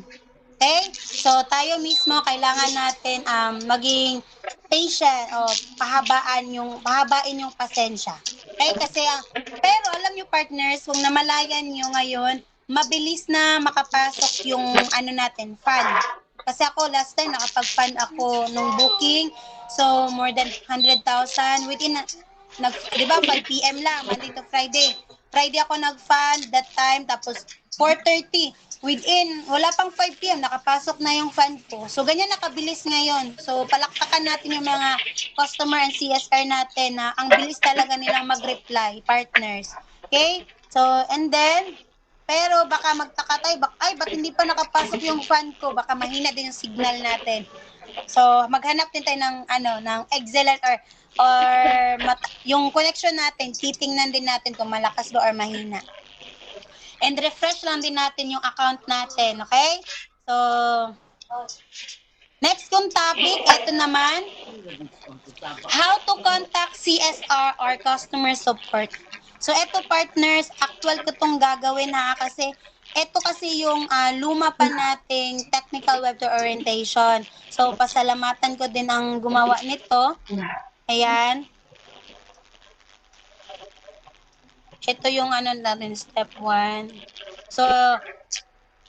Okay? So, tayo mismo, kailangan natin maging patient o pahabain yung pasensya. Okay? Kasi, pero alam nyo partners, kung namalayan nyo ngayon, mabilis na makapasok yung natin, fund. Kasi ako, last time, nakapag-fund ako nung booking. So, more than 100,000 within, di ba, 5 p.m. lang, Monday to Friday. Friday ako nag-fund that time, tapos 4:30. Wala pang 5 p.m., nakapasok na yung fund ko. So, ganyan nakabilis ngayon. So, palakpakan natin yung mga customer and CSR natin na ang bilis talaga nilang mag-reply, partners. Okay? So, and then, pero baka magtaka tayo, ba't hindi pa nakapasok yung fund ko? Baka mahina din yung signal natin. So, maghanap din tayo ng excellent or yung connection natin, titingnan din natin kung malakas ba or mahina. And refresh lang din natin yung account natin, okay? So, next kong topic, ito naman, how to contact CSR or customer support. So, ito partners, actual ko itong gagawin ha, kasi ito kasi yung luma pa nating technical web to orientation. So, pasalamatan ko din ang gumawa nito. Ayan. Ito yung ano natin, step 1. So,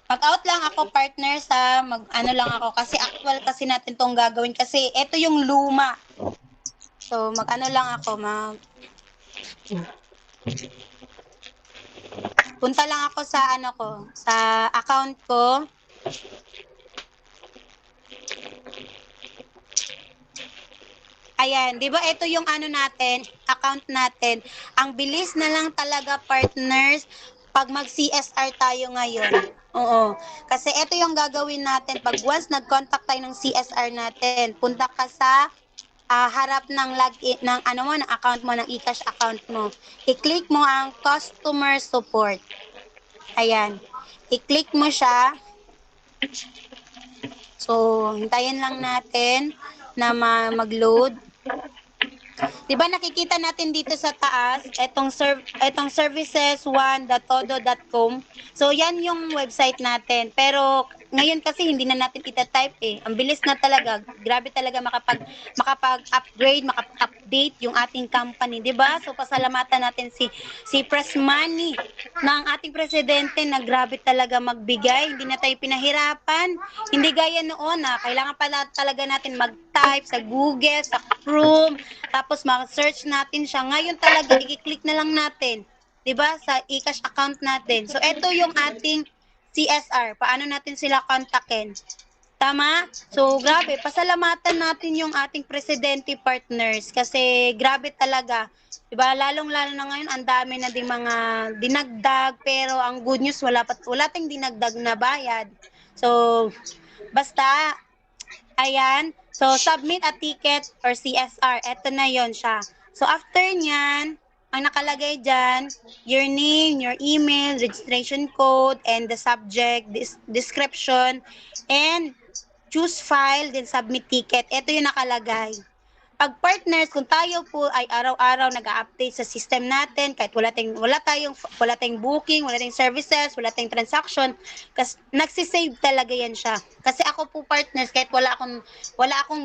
mag-out lang ako partner sa ano lang ako kasi actual kasi natin tong gagawin kasi ito yung luma. So, mag-ano lang ako, punta lang ako sa ano ko, sa account ko. Ayan, 'di ba ito yung ano natin, account natin. Ang bilis na lang talaga partners pag mag-CSR tayo ngayon. Oo. Kasi ito yung gagawin natin pag once nag-contact tayo ng CSR natin, punta ka sa harap ng login ng ano mo ng account mo ng eCash account mo. I-click mo ang customer support. Ayan. I-click mo siya. So, hintayin lang natin na mag-load. 'Di ba nakikita natin dito sa taas, etong services1.todo.com. So yan yung website natin. Pero ngayon kasi hindi na natin ita-type eh. Ang bilis na talaga. Grabe talaga makapag-upgrade, makapag-update yung ating company, 'di ba? So pasalamatan natin si Press Money ng ating presidente na grabe talaga magbigay. Hindi na tayo pinahirapan. Hindi gaya noon na kailangan pala talaga natin mag-type sa Google, sa Chrome, tapos mag-search natin siya. Ngayon talaga, i-click na lang natin, 'di ba, sa eCash account natin. So, ito yung ating CSR. Paano natin sila kontakin? Tama? So, grabe, pasalamatan natin yung ating presidente partners kasi grabe talaga. 'Di ba? Lalong-lalo na ngayon, ang dami na ding mga dinagdag, pero ang good news, wala tayong dinagdag na bayad. So, basta ayan. So, submit a ticket or CSR. Ito na yon siya. So, after nyan, ang nakalagay dyan, your name, your email, registration code, and the subject, description, and choose file, then submit ticket. Ito yung nakalagay. Pag partners, kung tayo po ay araw-araw nag-update sa system natin, kahit wala tayong booking, wala tayong services, wala tayong transaction, kasi nagsisave talaga yan siya. Kasi ako po partners, kahit wala akong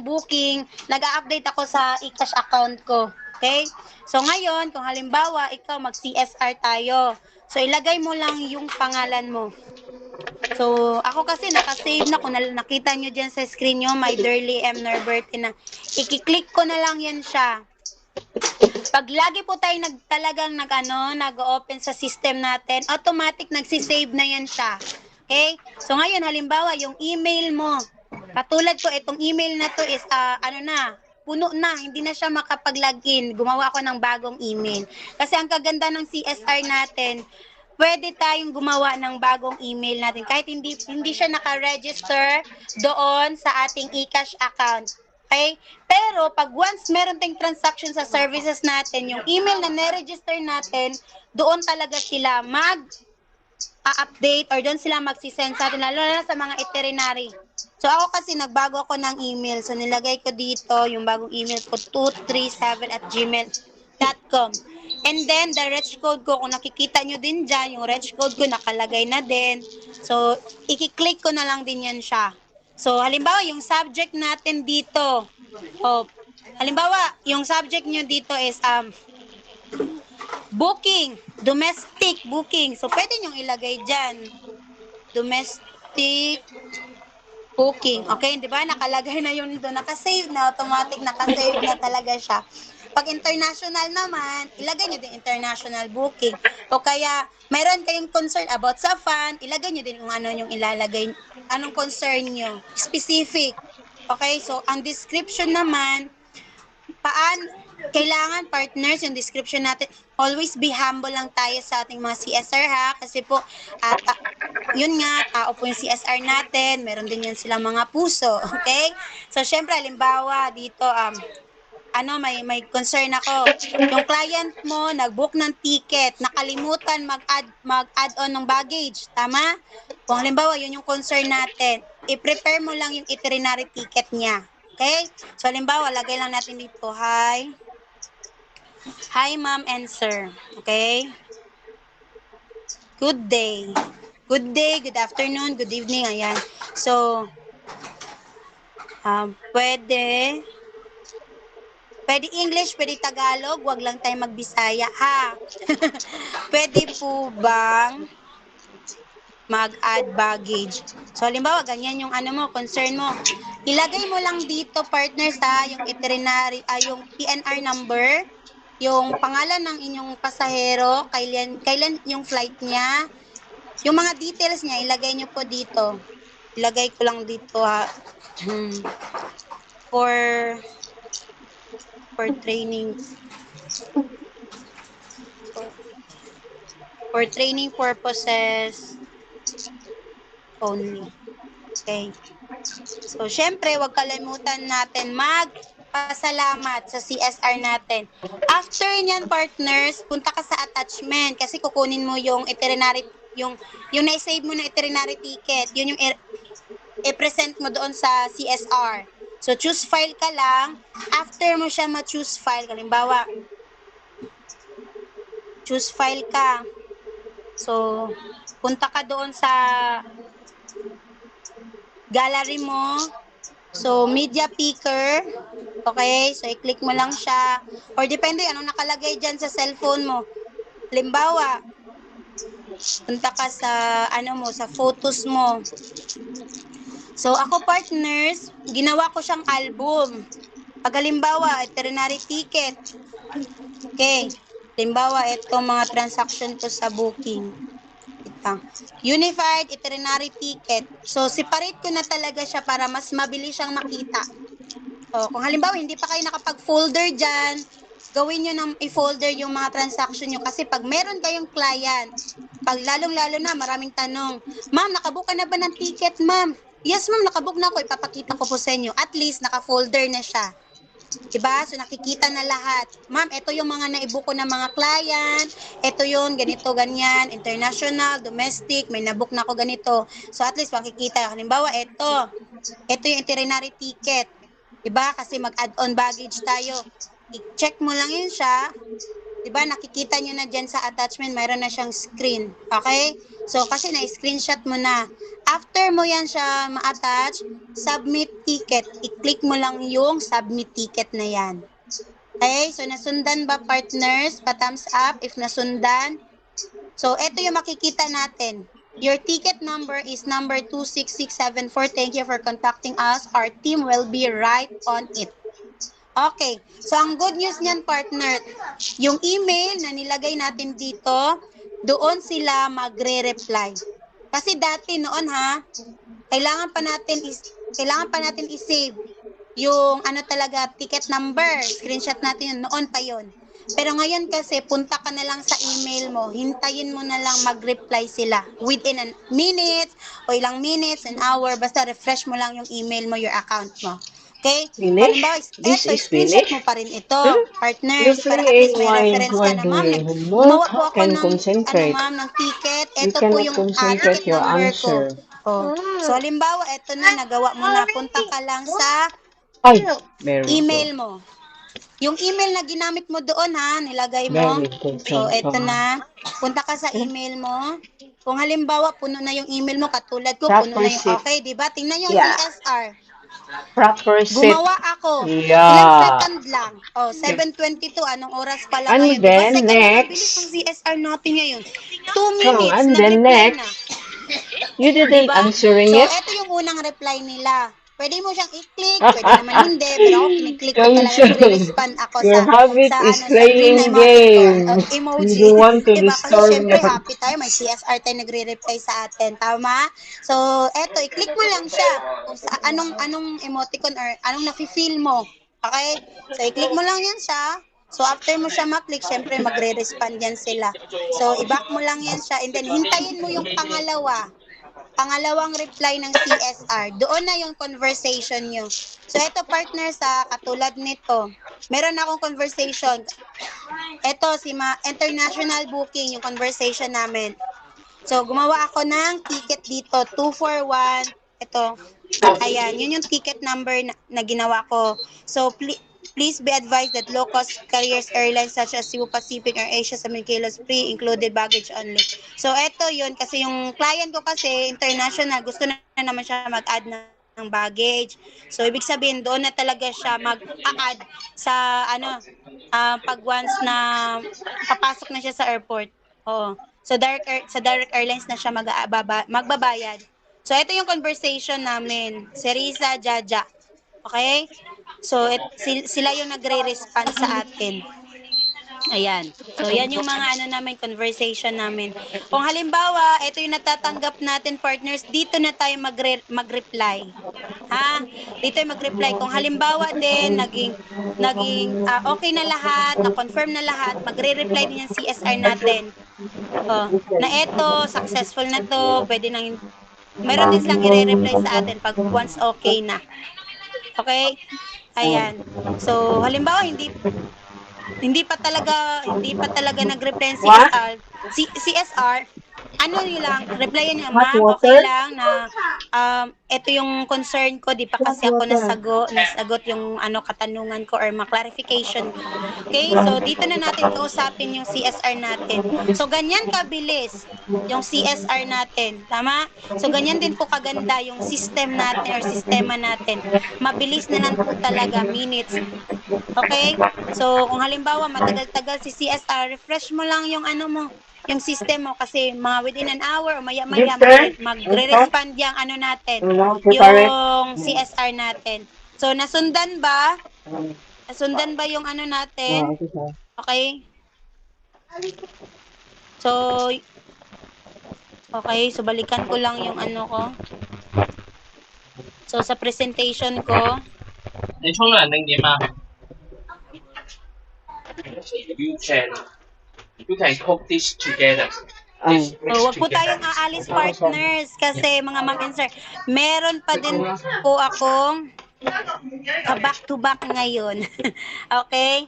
booking, nag-update ako sa eCash account ko. Okay? So ngayon, kung halimbawa ikaw mag-CSR tayo, so ilagay mo lang yung pangalan mo. So, ako kasi nakasave na, kung nakita nyo dyan sa screen nyo, my Derly M. Norberti na. I-click ko na lang yan siya. Pag lagi po tayo nag-open sa system natin, automatic nagsisave na yan siya. Okay? So, ngayon, halimbawa, yung email mo, katulad ko, itong email na to is, puno na, hindi na siya makapag-login. Gumawa ako ng bagong email. Kasi ang kaganda ng CSR natin, pwede tayong gumawa ng bagong email natin kahit hindi siya naka-register doon sa ating eCash account. Okay? Pero pag once meron tayong transaction sa services natin, yung email na na-register natin, doon talaga sila update or doon sila magsisend sa atin, lalo na sa mga itinerary. So ako kasi nagbago ako ng email. So nilagay ko dito yung bagong email ko, 237@gmail.com. And then, the reg code ko, kung nakikita nyo din dyan, yung reg code ko nakalagay na din. So, i-click ko na lang din yan siya. So, halimbawa, yung subject natin dito, halimbawa, yung subject nyo dito is booking, domestic booking. So, pwede nyo ilagay dyan, domestic booking. Okay, di ba? Nakalagay na yun doon. Nakasave na, automatic nakasave na talaga siya. Pag international naman, ilagay nyo din international booking. O kaya, mayroon kayong concern about sa fund, ilagay nyo din kung ano yung ilalagay, anong concern nyo. Specific. Okay, so ang description naman, kailangan partners, yung description natin, always be humble lang tayo sa ating mga CSR ha, kasi po, yun nga, tao po yung CSR natin, meron din yan silang mga puso, okay? So, syempre, halimbawa, dito, may concern ako. Yung client mo, nag-book ng ticket, nakalimutan mag-add on ng baggage. Tama? Kung halimbawa, yun yung concern natin, i-prepare mo lang yung itinerary ticket niya. Okay? So, halimbawa, lagay lang natin dito, Hi, ma'am and sir. Okay? Good day. good day, good afternoon, good evening, ayan. So, pwede English, pwede Tagalog, wag lang tayo magbisaya, ha? Pwede po bang mag-add baggage? So, halimbawa, ganyan yung ano mo, concern mo. Ilagay mo lang dito, partners, ha, yung itinerary, yung PNR number, yung pangalan ng inyong pasahero, kailan yung flight niya, yung mga details niya, ilagay nyo po dito. Ilagay ko lang dito, ha. For training. For training purposes only. Okay. So, syempre, wag kalimutan natin magpasalamat sa CSR natin. After niyan, partners, punta ka sa attachment kasi kukunin mo yung itinerary, yung na-save mo na itinerary ticket. Yun yung i-present mo doon sa CSR. So, choose file ka lang. After mo siya ma-choose file, halimbawa, choose file ka. So, punta ka doon sa gallery mo. So, media picker. Okay? So, i-click mo lang siya. Or depende, anong nakalagay dyan sa cellphone mo. Halimbawa, punta ka sa, sa photos mo. So, ako partners, ginawa ko siyang album. Pag halimbawa, itinerary ticket. Okay. Halimbawa, itong mga transaction ko sa booking. Unified itinerary ticket. So, separate ko na talaga siya para mas mabilis siyang makita. So, kung halimbawa, hindi pa kayo nakapag-folder dyan, gawin nyo ng i-folder yung mga transaction nyo. Kasi pag meron kayong client, pag lalong-lalo na, maraming tanong, ma'am, nakabook ka na ba ng ticket, ma'am? Yes, ma'am, nakabook na ako. Ipapakita ko po sa inyo. At least, naka-folder na siya. Diba? So, nakikita na lahat. Ma'am, ito yung mga naibook ko ng mga client. Ito yun, ganito, ganyan. International, domestic, may nabook na ako ganito. So, at least, makikita. Halimbawa, ito yung itinerary ticket. Diba? Kasi mag-add-on baggage tayo. I-check mo lang yun siya. Diba? Nakikita nyo na dyan sa attachment, mayroon na siyang screen. Okay? So, kasi na-screenshot mo na. After mo yan siya ma-attach, submit ticket. I-click mo lang yung submit ticket na yan. Okay? So, nasundan ba, partners? Pa-thumbs up if nasundan. So, ito yung makikita natin. Your ticket number is number 26674. Thank you for contacting us. Our team will be right on it. Okay. So, ang good news niyan, partner, yung email na nilagay natin dito, doon sila magre-reply. Kasi dati noon, kailangan pa natin i-save yung talaga ticket number, screenshot natin yun, noon pa yon. Pero ngayon kasi punta ka na lang sa email mo, hintayin mo na lang mag-reply sila within a minute o ilang minutes, an hour, basta refresh mo lang yung email mo, your account mo. Okay? Finish? Halimbawa, This is screenshot finish? mo pa rin ito, You're partners, para at least may reference ka na, ma'am. doing homework? Gumawa po How ako can ng, concentrate? ma'am, ng ticket. You Ito po cannot yung concentrate ticket your number ko. answer. Oh. So, halimbawa, ito na, nagawa mo na. Punta ka lang sa Ay, very email good. mo. Yung email na ginamit mo doon, nilagay mo. Very good. So, ito na. Punta ka sa email mo. Kung halimbawa, puno na yung email mo, katulad ko, puno Proper na yung seat. okay, di ba? Tingnan yung Yeah. CSR. Proper seat. Gumawa ako. Ilang Yeah. second lang? 7:22. Anong oras pa lang And ngayon? Diba? then Second na next. bilis ng CSR natin ngayon. 2 minutes, And then nag-reply na. next. You didn't Diba? answering So, it? ito yung unang reply nila. Pwede mo siyang i-click, pwede naman hindi, pero ako kiniklик ko talaga, nagre-respond ako Your habit is sa green na playing emoticon, games. emoji. You don't want to Diba? Kasi disturb syempre, them. happy tayo, may CSR tayo nagre-reply sa atin. Tama? So, eto, i-click mo lang siya. Kung sa anong emoticon or anong nafe-feel mo. Okay? So, i-click mo lang yan siya. So, after mo siya maklik, syempre, magre-respond yan sila. So, i-back mo lang yan siya and then hintayin mo yung pangalawang reply ng CSR. Doon na yung conversation nyo. So, ito partner sa katulad nito. Meron akong conversation. Ito, international booking, yung conversation namin. So, gumawa ako ng ticket dito, 241. Ito. Ayan, yun yung ticket number na ginawa ko. So, Please be advised that low-cost carriers airlines such as Cebu Pacific or Asia sa Michaelos pre-included baggage only. So, eto yun. Kasi yung client ko kasi, international, gusto na naman siya mag-add ng baggage. So, ibig sabihin, doon na talaga siya mag-add sa, pag once na papasok na siya sa airport. Oo. So, sa direct airlines na siya magbabayad. So, ito yung conversation namin. Si Risa, Jaja. Okay? So, sila yung nagre-respond sa atin. Ayan. So, yan yung mga namin, conversation namin. Kung halimbawa, ito yung natatanggap natin, partners, dito na tayo mag-reply. Ha? Dito yung mag-reply. Kung halimbawa din, okay na lahat, na-confirm na lahat, magre-reply din yung CSR natin. Na eto, successful na to, pwede nang, meron din silang i-reply sa atin pag once okay na. Okay? Ayan. So, halimbawa, hindi pa talaga nag-reply ang What? CSR. CSR, ano nyo lang, replyan nyo, Hot ma'am, okay water? lang na ito yung concern ko, di pa Hot kasi ako water. nasagot yung katanungan ko or ma-clarification ko. Okay, so dito na natin kausapin yung CSR natin. So ganyan kabilis yung CSR natin, tama? So ganyan din po kaganda yung system natin or sistema natin. Mabilis na lang po talaga, minutes. Okay? So, kung halimbawa matagal-tagal si CSR, refresh mo lang yung yung system mo kasi mga within an hour o maya-maya Sister? magre-respond yung natin, Prepare it? yung CSR natin. So, nasundan ba? Nasundan ba yung natin? Okay? So, okay, so balikan ko lang yung ko. So, sa presentation ko, 你冲凉定點啊？You can cook this together. wag po tayong aalis, partners, kasi mga ma'am and sir, meron pa din po akong back to back ngayon. Okay?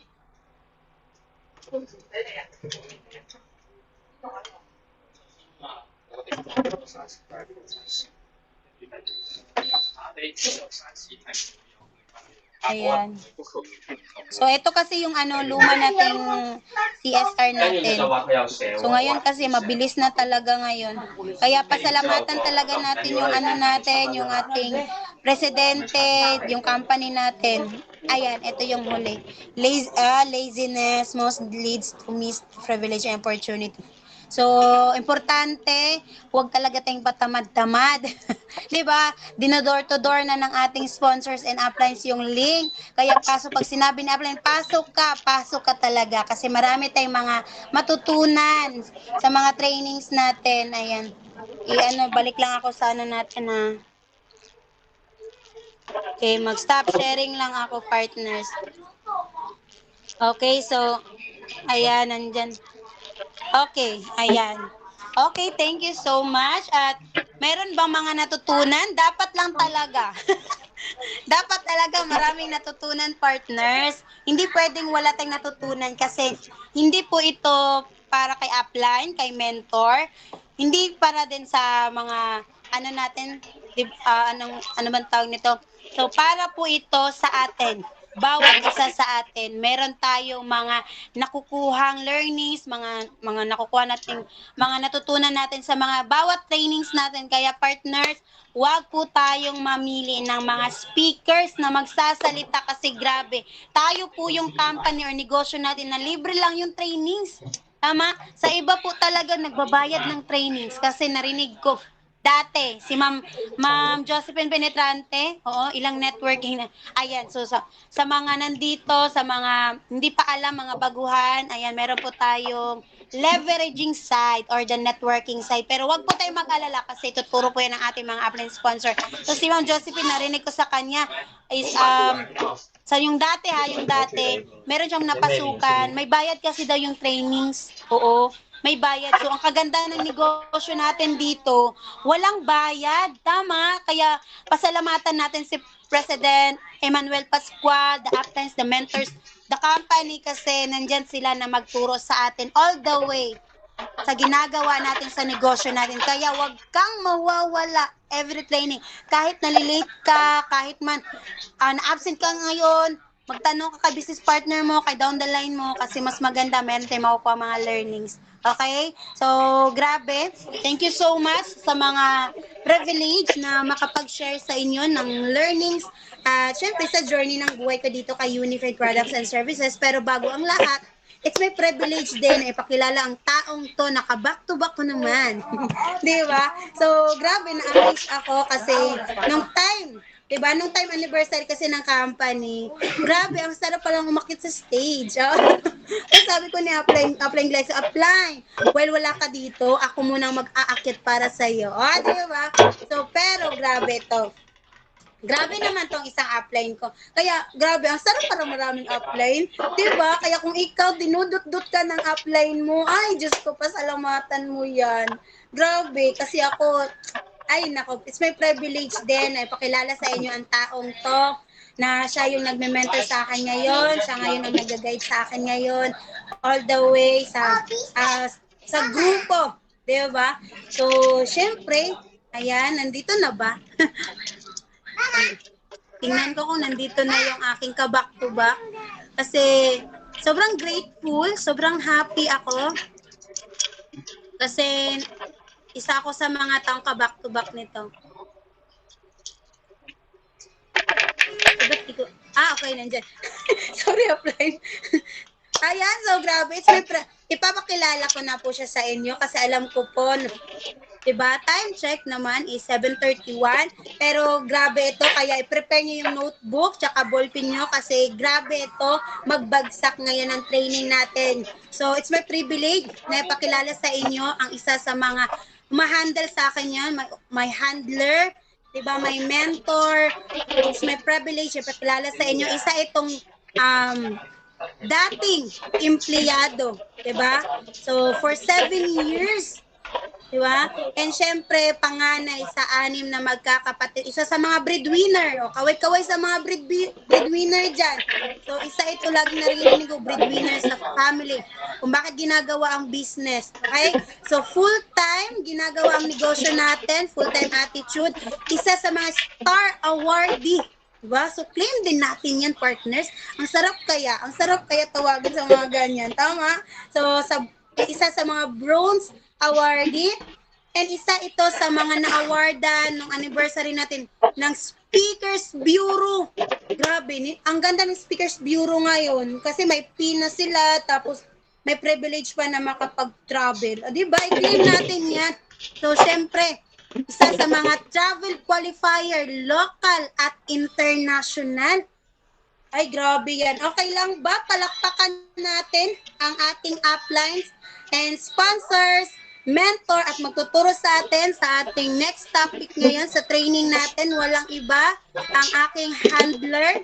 Ayan. So, ito kasi yung luma nating CSR natin. So, ngayon kasi mabilis na talaga ngayon. Kaya pasalamatan talaga natin yung natin, yung ating presidente, yung company natin. Ayan, ito yung huli. Laziness most leads to missed privilege and opportunity. So, importante, huwag talaga tayong patamad-tamad. 'Di ba? Dinodor to door na ng ating sponsors and uplines yung link. Kaya pag sinabi ni upline, pasok ka talaga kasi marami tayong mga matutunan sa mga trainings natin. Ayan. Balik lang ako sa natin na. Okay, mag-stop sharing lang ako, partners. Okay, so ayan, nandyan. Okay, ayan. Okay, thank you so much. At meron bang mga natutunan? Dapat lang talaga. Dapat talaga maraming natutunan, partners. Hindi pwedeng wala tayong natutunan kasi hindi po ito para kay upline, kay mentor. Hindi para din sa mga natin, ano man tawag nito. So, para po ito sa atin. Bawat isa sa atin, meron tayong mga nakukuhang learnings, mga nakukuha natin, mga natutunan natin sa mga bawat trainings natin. Kaya partners, huwag po tayong mamili ng mga speakers na magsasalita kasi grabe. Tayo po yung company or negosyo natin na libre lang yung trainings. Tama? Sa iba po talaga nagbabayad ng trainings kasi narinig ko dati, si Ma'am Josephine Penetrante, ilang networking na. Ayan, so sa mga nandito, sa mga hindi pa alam, mga baguhan, ayan, meron po tayong leveraging side or the networking side. Pero wag po tayong mag-alala kasi tuturo po yan ng ating mga upline sponsor. So si Ma'am Josephine, narinig ko sa kanya is sa yung dati, meron siyang napasukan, may bayad kasi daw yung trainings. Oo, may bayad. So, ang kaganda ng negosyo natin dito, walang bayad. Tama? Kaya, pasalamatan natin si President Emmanuel Pascual, the uplines, the mentors, the company kasi nandyan sila na magturo sa atin all the way sa ginagawa natin sa negosyo natin. Kaya wag kang mawawala every training. Kahit nalilate ka, kahit man na-absent ka ngayon, magtanong ka kay business partner mo, kay down the line mo, kasi mas maganda, meron tayong makukuha mga learnings. Okay? So, grabe. Thank you so much sa mga privilege na makapag-share sa inyo ng learnings at syempre sa journey ng buhay ko dito kay Unified Products and Services. Pero bago ang lahat, it's my privilege din na ipakilala ang taong to, naka-back to back ko naman. Di ba? So, grabe, na-amaze ako kasi nung time, diba? Nung time anniversary kasi ng company, grabe, ang sarap palang umakit sa stage. Oh. Tapos sabi ko ni applying glass, apply. Well, wala ka dito, ako munang mag-aakit para sa'yo. Oh, diba? So, pero grabe to. Grabe naman tong isang upline ko. Kaya, grabe, ang sarap para maraming upline. Diba? Kaya kung ikaw, dinudot-dot ka ng upline mo, ay, Diyos ko, pasalamatan mo yan. Grabe, kasi ako, ay, nako, it's my privilege din na ipakilala sa inyo ang taong to, na siya yung nagme-mentor sa akin ngayon, siya ngayon ang nag-guide sa akin ngayon, all the way sa grupo. Diba? So, syempre, ayan, nandito na ba? Tingnan ko kung nandito na yung aking ka-back to back. Kasi sobrang grateful, sobrang happy ako. Kasi isa ako sa mga taong ka-back to back nito. Okay, nandyan. Sorry, apply. Ayan, so grabe. Ipapakilala ko na po siya sa inyo kasi alam ko po, diba, time check naman is 7:31. Pero grabe ito, kaya i-prepare niyo yung notebook tsaka ballpen niyo kasi grabe ito, magbagsak ngayon ang training natin. So, it's my privilege na ipakilala sa inyo ang isa sa mga ma-handle sa akin yan, my handler, diba, my mentor. It's my privilege ipakilala sa inyo. Isa itong dating empleyado, diba? So, for 7 years, diba? And syempre, panganay sa 6 na magkakapatid. Isa sa mga breadwinner. O, kaway-kaway sa mga breadwinner dyan. So, isa ito lagi naririnig ko, breadwinner sa family. Kung bakit ginagawa ang business. Okay? So, full-time, ginagawa ang negosyo natin, full-time attitude. Isa sa mga star awardee. Diba? So, claim din natin yan, partners. Ang sarap kaya tawagin sa mga ganyan. Tama? So, isa sa mga bronze awardee, and isa ito sa mga na-awardan nung anniversary natin ng Speakers Bureau. Grabe, ang ganda ng Speakers Bureau ngayon kasi may PIN na sila, tapos may privilege pa na makapag-travel. Diba? I-claim natin yan. So, syempre, isa sa mga travel qualifier, local at international. Ay, grabe yan. Okay lang ba? Palakpakan natin ang ating uplines and sponsors, mentor at magtuturo sa atin sa ating next topic ngayon sa training natin. Walang iba, ang aking handler.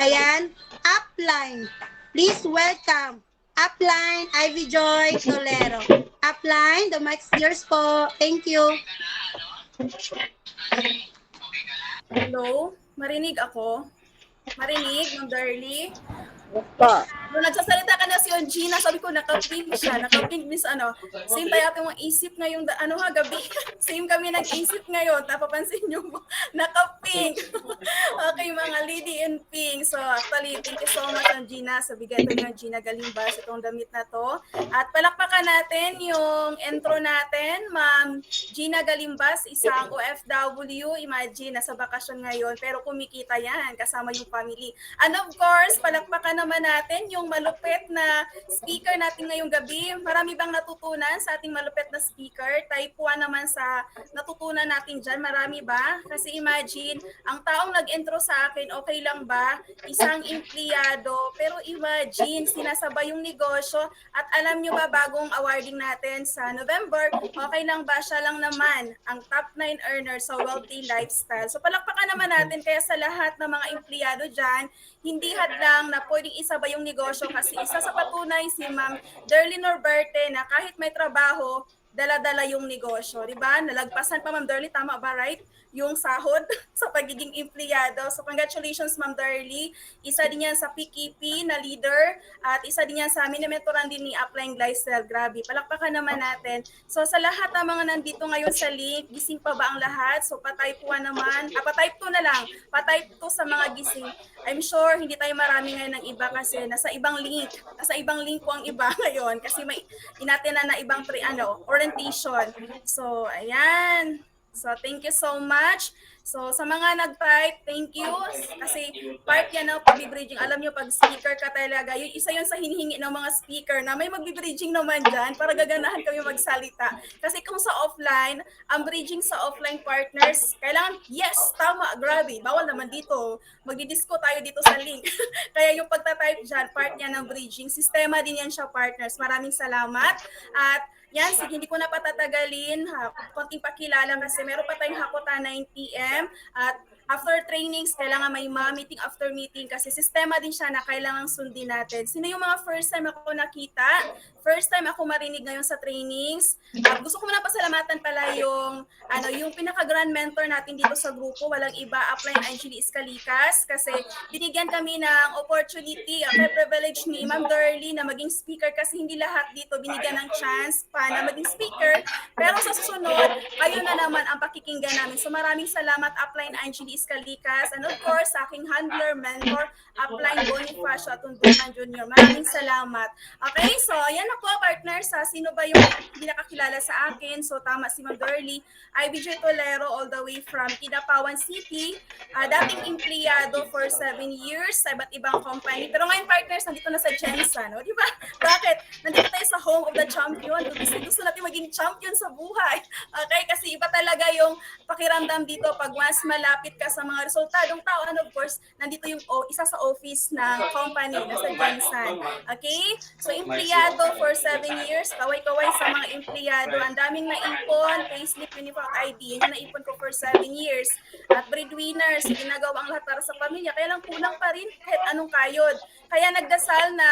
Ayan, upline. Please welcome upline Ivy Joy Tolero. Upline, the mic's yours po. Thank you. Hello? Marinig ako? Marinig, Ma'am Darlie? Pa. Nung nagsasalita ka na si Gina, sabi ko, nakaping siya. Nakaping means ano, same tayo ating mga isip ngayong, gabi. Same kami nag-isip ngayon. Napapansin nyo mo, nakaping. Okay, mga lady in pink. So, actually, thank you so much, Gina, sa bigay ko niyo, Gina Galimbas, itong damit na to. At palakpakan natin yung intro natin, Ma'am Gina Galimbas, isang OFW. Imagine, nasa bakasyon ngayon, pero kumikita yan, kasama yung family. And of course, palakpakan naman natin yung malupit na speaker natin ngayong gabi. Marami bang natutunan sa ating malupit na speaker? Type 1 naman sa natutunan natin dyan. Marami ba? Kasi imagine, ang taong nag-intro sa akin, okay lang ba? Isang empleyado. Pero imagine, sinasabay yung negosyo. At alam nyo ba, bagong awarding natin sa November, okay lang ba? Siya lang naman ang top 9 earner sa Wealthy Lifestyle. So palakpakan naman natin kaya sa lahat ng mga empleyado dyan, hindi hadlang na pwedeng isabay yung negosyo kasi isa sa patunay si Ma'am Darlene Norberte na kahit may trabaho, dala-dala yung negosyo, di ba? Nalagpasan pa, Ma'am Darlie, tama ba, right? Yung sahod sa pagiging empleyado. So congratulations, Ma'am Darlie. Isa din yan sa PKP na leader at isa din yan sa minimentoran din ni Upline Glycel. Grabe, palakpakan naman natin. So sa lahat ng mga nandito ngayon sa link, gising pa ba ang lahat? So pa-type 1 naman, pa-type 2 na lang, pa-type 2 sa mga gising. I'm sure hindi tayo marami ngayon ng iba kasi nasa ibang link po ang iba ngayon kasi may inatin na ibang orientation. So ayan. So, thank you so much. So, sa mga nag-type, thank you. Kasi part yan ng pag-bridging. Alam nyo, pag speaker ka talaga, yun, isa yun sa hinihingi ng mga speaker na may mag-bridging naman dyan para gaganahan kami magsalita. Kasi kung sa offline, ang bridging sa offline partners, kailangan, yes, tama, grabe. Bawal naman dito. Magdidisco tayo dito sa link. Kaya yung pagta-type dyan, part yan ng bridging. Sistema din yan siya, partners. Maraming salamat. At yan, sige, hindi ko na patatagalin. Konting pakilala kasi meron pa tayong hakutan 9 p.m. At after trainings, kailangan may meeting after meeting kasi sistema din siya na kailangan sundin natin. Sino yung mga first time ako nakita? First time ako marinig ngayon sa trainings. Gusto ko muna pasalamatan pala yung pinaka-grand mentor natin dito sa grupo. Walang iba, Upline Angeli Escalicas kasi binigyan kami ng opportunity, may privilege ni Ma'am Darlie na maging speaker kasi hindi lahat dito binigyan ng chance pa na maging speaker. Pero sa susunod, kayo na naman ang pakikinggan namin. So maraming salamat, Upline Angeli Escalicas, and of course, sa aking handler, mentor, Upline Bonifacio at Tundukan Jr. Maraming salamat. Okay, so ayan na po, partners. Sino ba yung hindi nakakilala sa akin? So tama si Ma'am Darlie, IBJ Tolero all the way from Kidapawan City, dating empleyado for 7 years sa iba't ibang company. Pero ngayon, partners, nandito na sa Jensen, no? Di ba? Bakit? Nandito tayo sa home of the champion. Gusto natin maging champion sa buhay. Okay? Kasi iba talaga yung pakiramdam dito pag mas malapit ka sa mga resultadong tao. And of course, nandito yung isa sa office ng company na sa Jensen. Okay? So, empleyado for 7 years. Kaway-kaway sa mga empleyado. Ang daming naipon. Payslip, uniform ID. Yan yung naipon ko for 7 years. At breadwinners, ginagawa ang lahat para sa pamilya. Kaya lang kulang pa rin kahit anong kayod. Kaya nagdasal na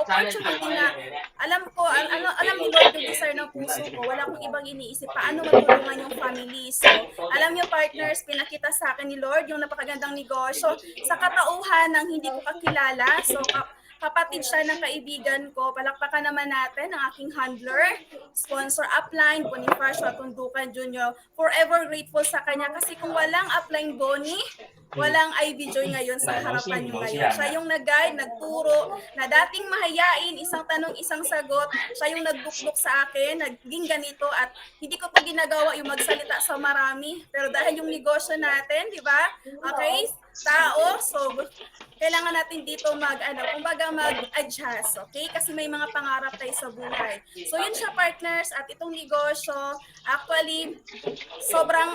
opportunity na alam ko, alam ni Lord yung desire ng puso ko. Wala akong ibang iniisip paano matulungan yung family. So, alam niyo, partners, pinakita sa akin ni Lord yung napakagandang negosyo sa katauhan ng hindi ko kakilala. So, kapatid siya ng kaibigan ko. Palakpakan naman natin ang aking handler, sponsor Upline, Bonifacio at Tundukan Jr. Forever grateful sa kanya kasi kung walang Upline Boni, walang Ivy Joy ngayon sa harapan niyo ngayon. Siya yung nag-guide, nagturo, na dating mahayain, isang tanong, isang sagot. Siya yung nagbuklok sa akin, naging ganito at hindi ko pa ginagawa yung magsalita sa marami. Pero dahil yung negosyo natin, di ba? Okay? Tao, so kailangan natin dito mag-adjust, okay? Kasi may mga pangarap tayo sa buhay. So yun siya, partners, at itong negosyo, actually, sobrang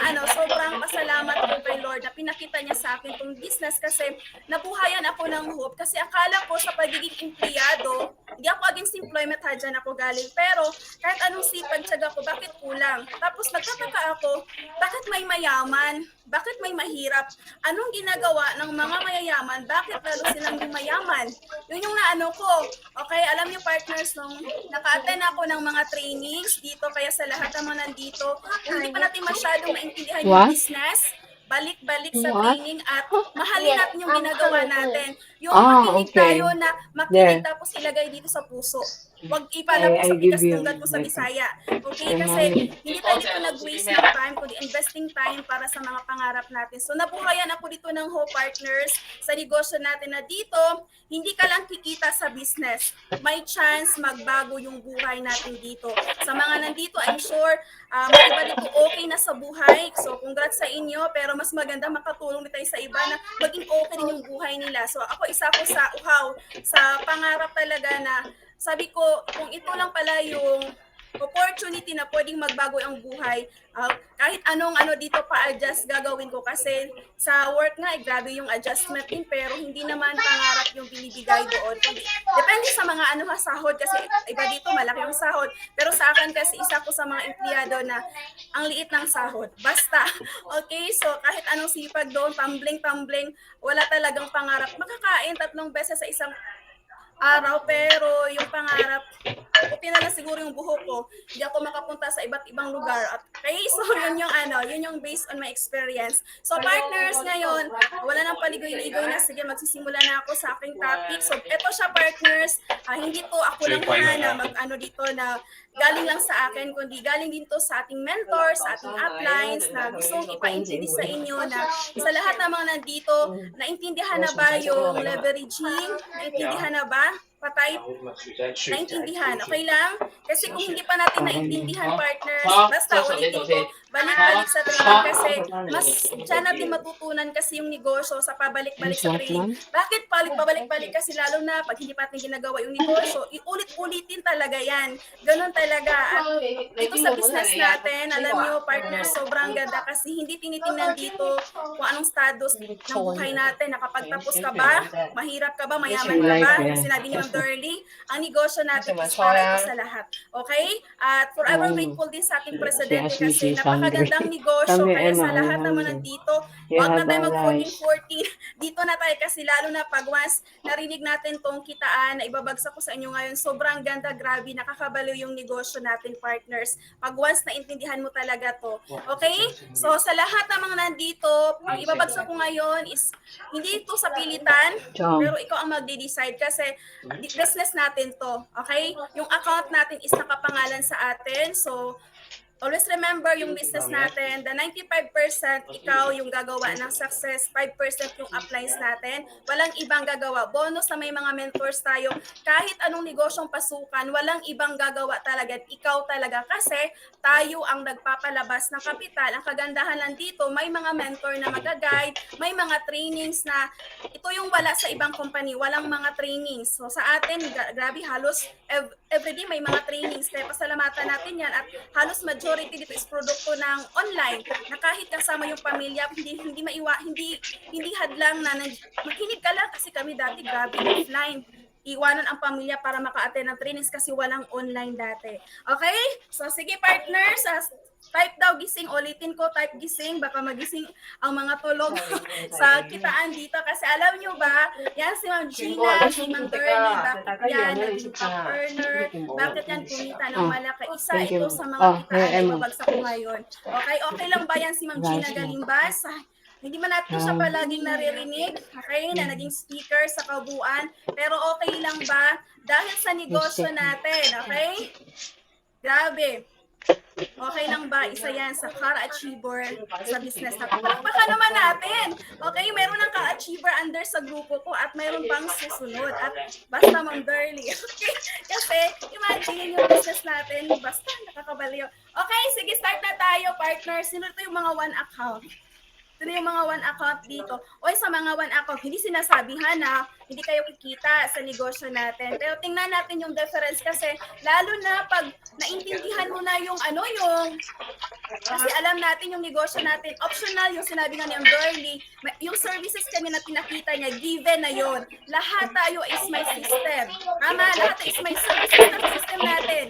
pasalamat ko kay Lord na pinakita niya sa akin itong business kasi nabuhayan ako ng hope. Kasi akala ko sa pagiging empleyado, hindi ako against employment, dyan ako galing. Pero kahit anong sipag, tiyaga ko, bakit kulang? Tapos nagtataka ako, bakit may mayaman? Bakit may mahirap? Anong ginagawa ng mga mayayaman? Bakit lalo silang yung mayaman? Yun yung naano ko. Okay, alam niyo, partners, nung naka-attend ako ng mga trainings dito, kaya sa lahat ng mga nandito, hindi pa natin masyadong maintindihan yung business, balik-balik sa training at mahalin natin yung ginagawa natin. Yung makinig tayo na makinig tapos ilagay dito sa puso. Huwag ipala mo sa bigas tunggal mo sa Bisaya. Okay? Kasi hindi tayo dito nag-waste ng time, kundi investing time para sa mga pangarap natin. So nabuhayan ako dito ng Hope Partners sa negosyo natin na dito, hindi ka lang kikita sa business. May chance magbago yung buhay natin dito. Sa mga nandito, I'm sure mga iba dito okay na sa buhay. So congrats sa inyo, pero mas maganda makatulong din tayo sa iba na maging okay din yung buhay nila. So ako isa ko sa sa pangarap talaga na sabi ko, kung ito lang pala yung opportunity na pwedeng magbago ang buhay, kahit anong dito pa-adjust gagawin ko kasi sa work nga, grabe yung adjustment din, pero hindi naman pangarap yung binibigay doon. Depende sa mga sahod kasi iba dito malaki yung sahod, pero sa akin kasi isa ko sa mga empleyado na ang liit ng sahod. Basta, okay, so kahit anong sipag doon, tumbling, wala talagang pangarap. Makakain 3 beses sa isang araw, pero yung pangarap, puti na lang siguro yung buhok ko. Hindi ako makapunta sa iba't ibang lugar. Okay, so yun yung based on my experience. So partners, ngayon, wala nang paligoy-ligoy na. Sige, magsisimula na ako sa aking topic. So eto siya partners, hindi to ako lang na mag-ano dito na galing lang sa akin, kundi galing din to sa ating mentors, sa ating uplines, na gustong ipaintindi sa inyo na sa lahat ng mga nandito, naintindihan na ba yung leveraging? Naintindihan na ba? Patay, naintindihan. Okay lang? Kasi kung hindi pa natin naintindihan, partners, basta ulitin ko, balik-balik sa training kasi mas dyan natin matutunan kasi yung negosyo sa pabalik-balik sa training. Bakit pabalik-balik kasi lalo na pag hindi pa natin ginagawa yung negosyo, iulit-ulitin talaga yan. Ganun talaga. At dito sa business natin, alam nyo, partners, sobrang ganda kasi hindi tinitingnan dito kung anong status ng buhay natin. Nakapagtapos ka ba? Mahirap ka ba? Mayaman ka ba? Sinabi niyo Dorly, ang negosyo natin is para ito sa lahat. Okay? At forever grateful din sa ating presidente kasi napakagandang negosyo. Kaya sa lahat naman nandito, wag na tayo mag-14-14. Dito na tayo kasi lalo na pag once narinig natin tong kitaan na ibabagsak ko sa inyo ngayon, sobrang ganda, grabe, nakakabaliw yung negosyo natin, partners. Pag once naintindihan mo talaga to. Okay? So sa lahat ng mga nandito, ang ibabagsak ko ngayon is hindi ito sa pilitan, pero ikaw ang magde-decide kasi business natin to, okay? Yung account natin is nakapangalan sa atin. So, always remember yung business natin, the 95% ikaw yung gagawa ng success, 5% yung uplines natin. Walang ibang gagawa. Bonus na may mga mentors tayo. Kahit anong negosyong pasukan, walang ibang gagawa talaga. Ikaw talaga. Kasi tayo ang nagpapalabas ng kapital. Ang kagandahan lang dito, may mga mentor na mag-guide, may mga trainings na ito yung wala sa ibang company. Walang mga trainings. So sa atin, grabe, halos everyday may mga trainings. Kaya pasalamatan natin yan at halos majority dito is produkto ng online na kahit kasama yung pamilya hindi hadlang na makinig ka lang kasi kami dati grabe offline iwanan ang pamilya para maka-attend ng trainings kasi walang online dati. Okay? So sige partners, type daw gising, ulitin ko, type gising, baka magising ang mga tulog sa kitaan dito. Kasi alam nyo ba, yan si Ma'am Gina, si Ma'am Dorly, bakit yan naging top earner, bakit yan kumita ng malaki. Isa ito sa mga kitaan na mabagsak ko ngayon. Okay lang ba yan si Ma'am Gina Galimbas? Hindi man natin siya palaging naririnig, okay, na naging speaker sa kabuuan, pero okay lang ba? Dahil sa negosyo natin, okay? Grabe. Okay lang ba? Isa yan sa ka-achiever sa business natin. Palakpakan naman natin. Okay, meron ng ka-achiever under sa grupo ko at meron pang susunod. At basta Ma'am Dorly. Okay? Kasi imagine yung business natin, basta nakakabaliw. Okay, sige, start na tayo, partners. Sino ito yung mga one account? Ito yung mga one account dito. O sa mga one account, hindi sinasabihan na hindi kayo kikita sa negosyo natin. Pero tingnan natin yung difference kasi lalo na pag naintindihan mo na yung kasi alam natin yung negosyo natin, optional yung sinabi nga ni Dorly, yung services kanya na pinakita niya, given na yon. Lahat tayo is may system. Tama, lahat is may services na system natin.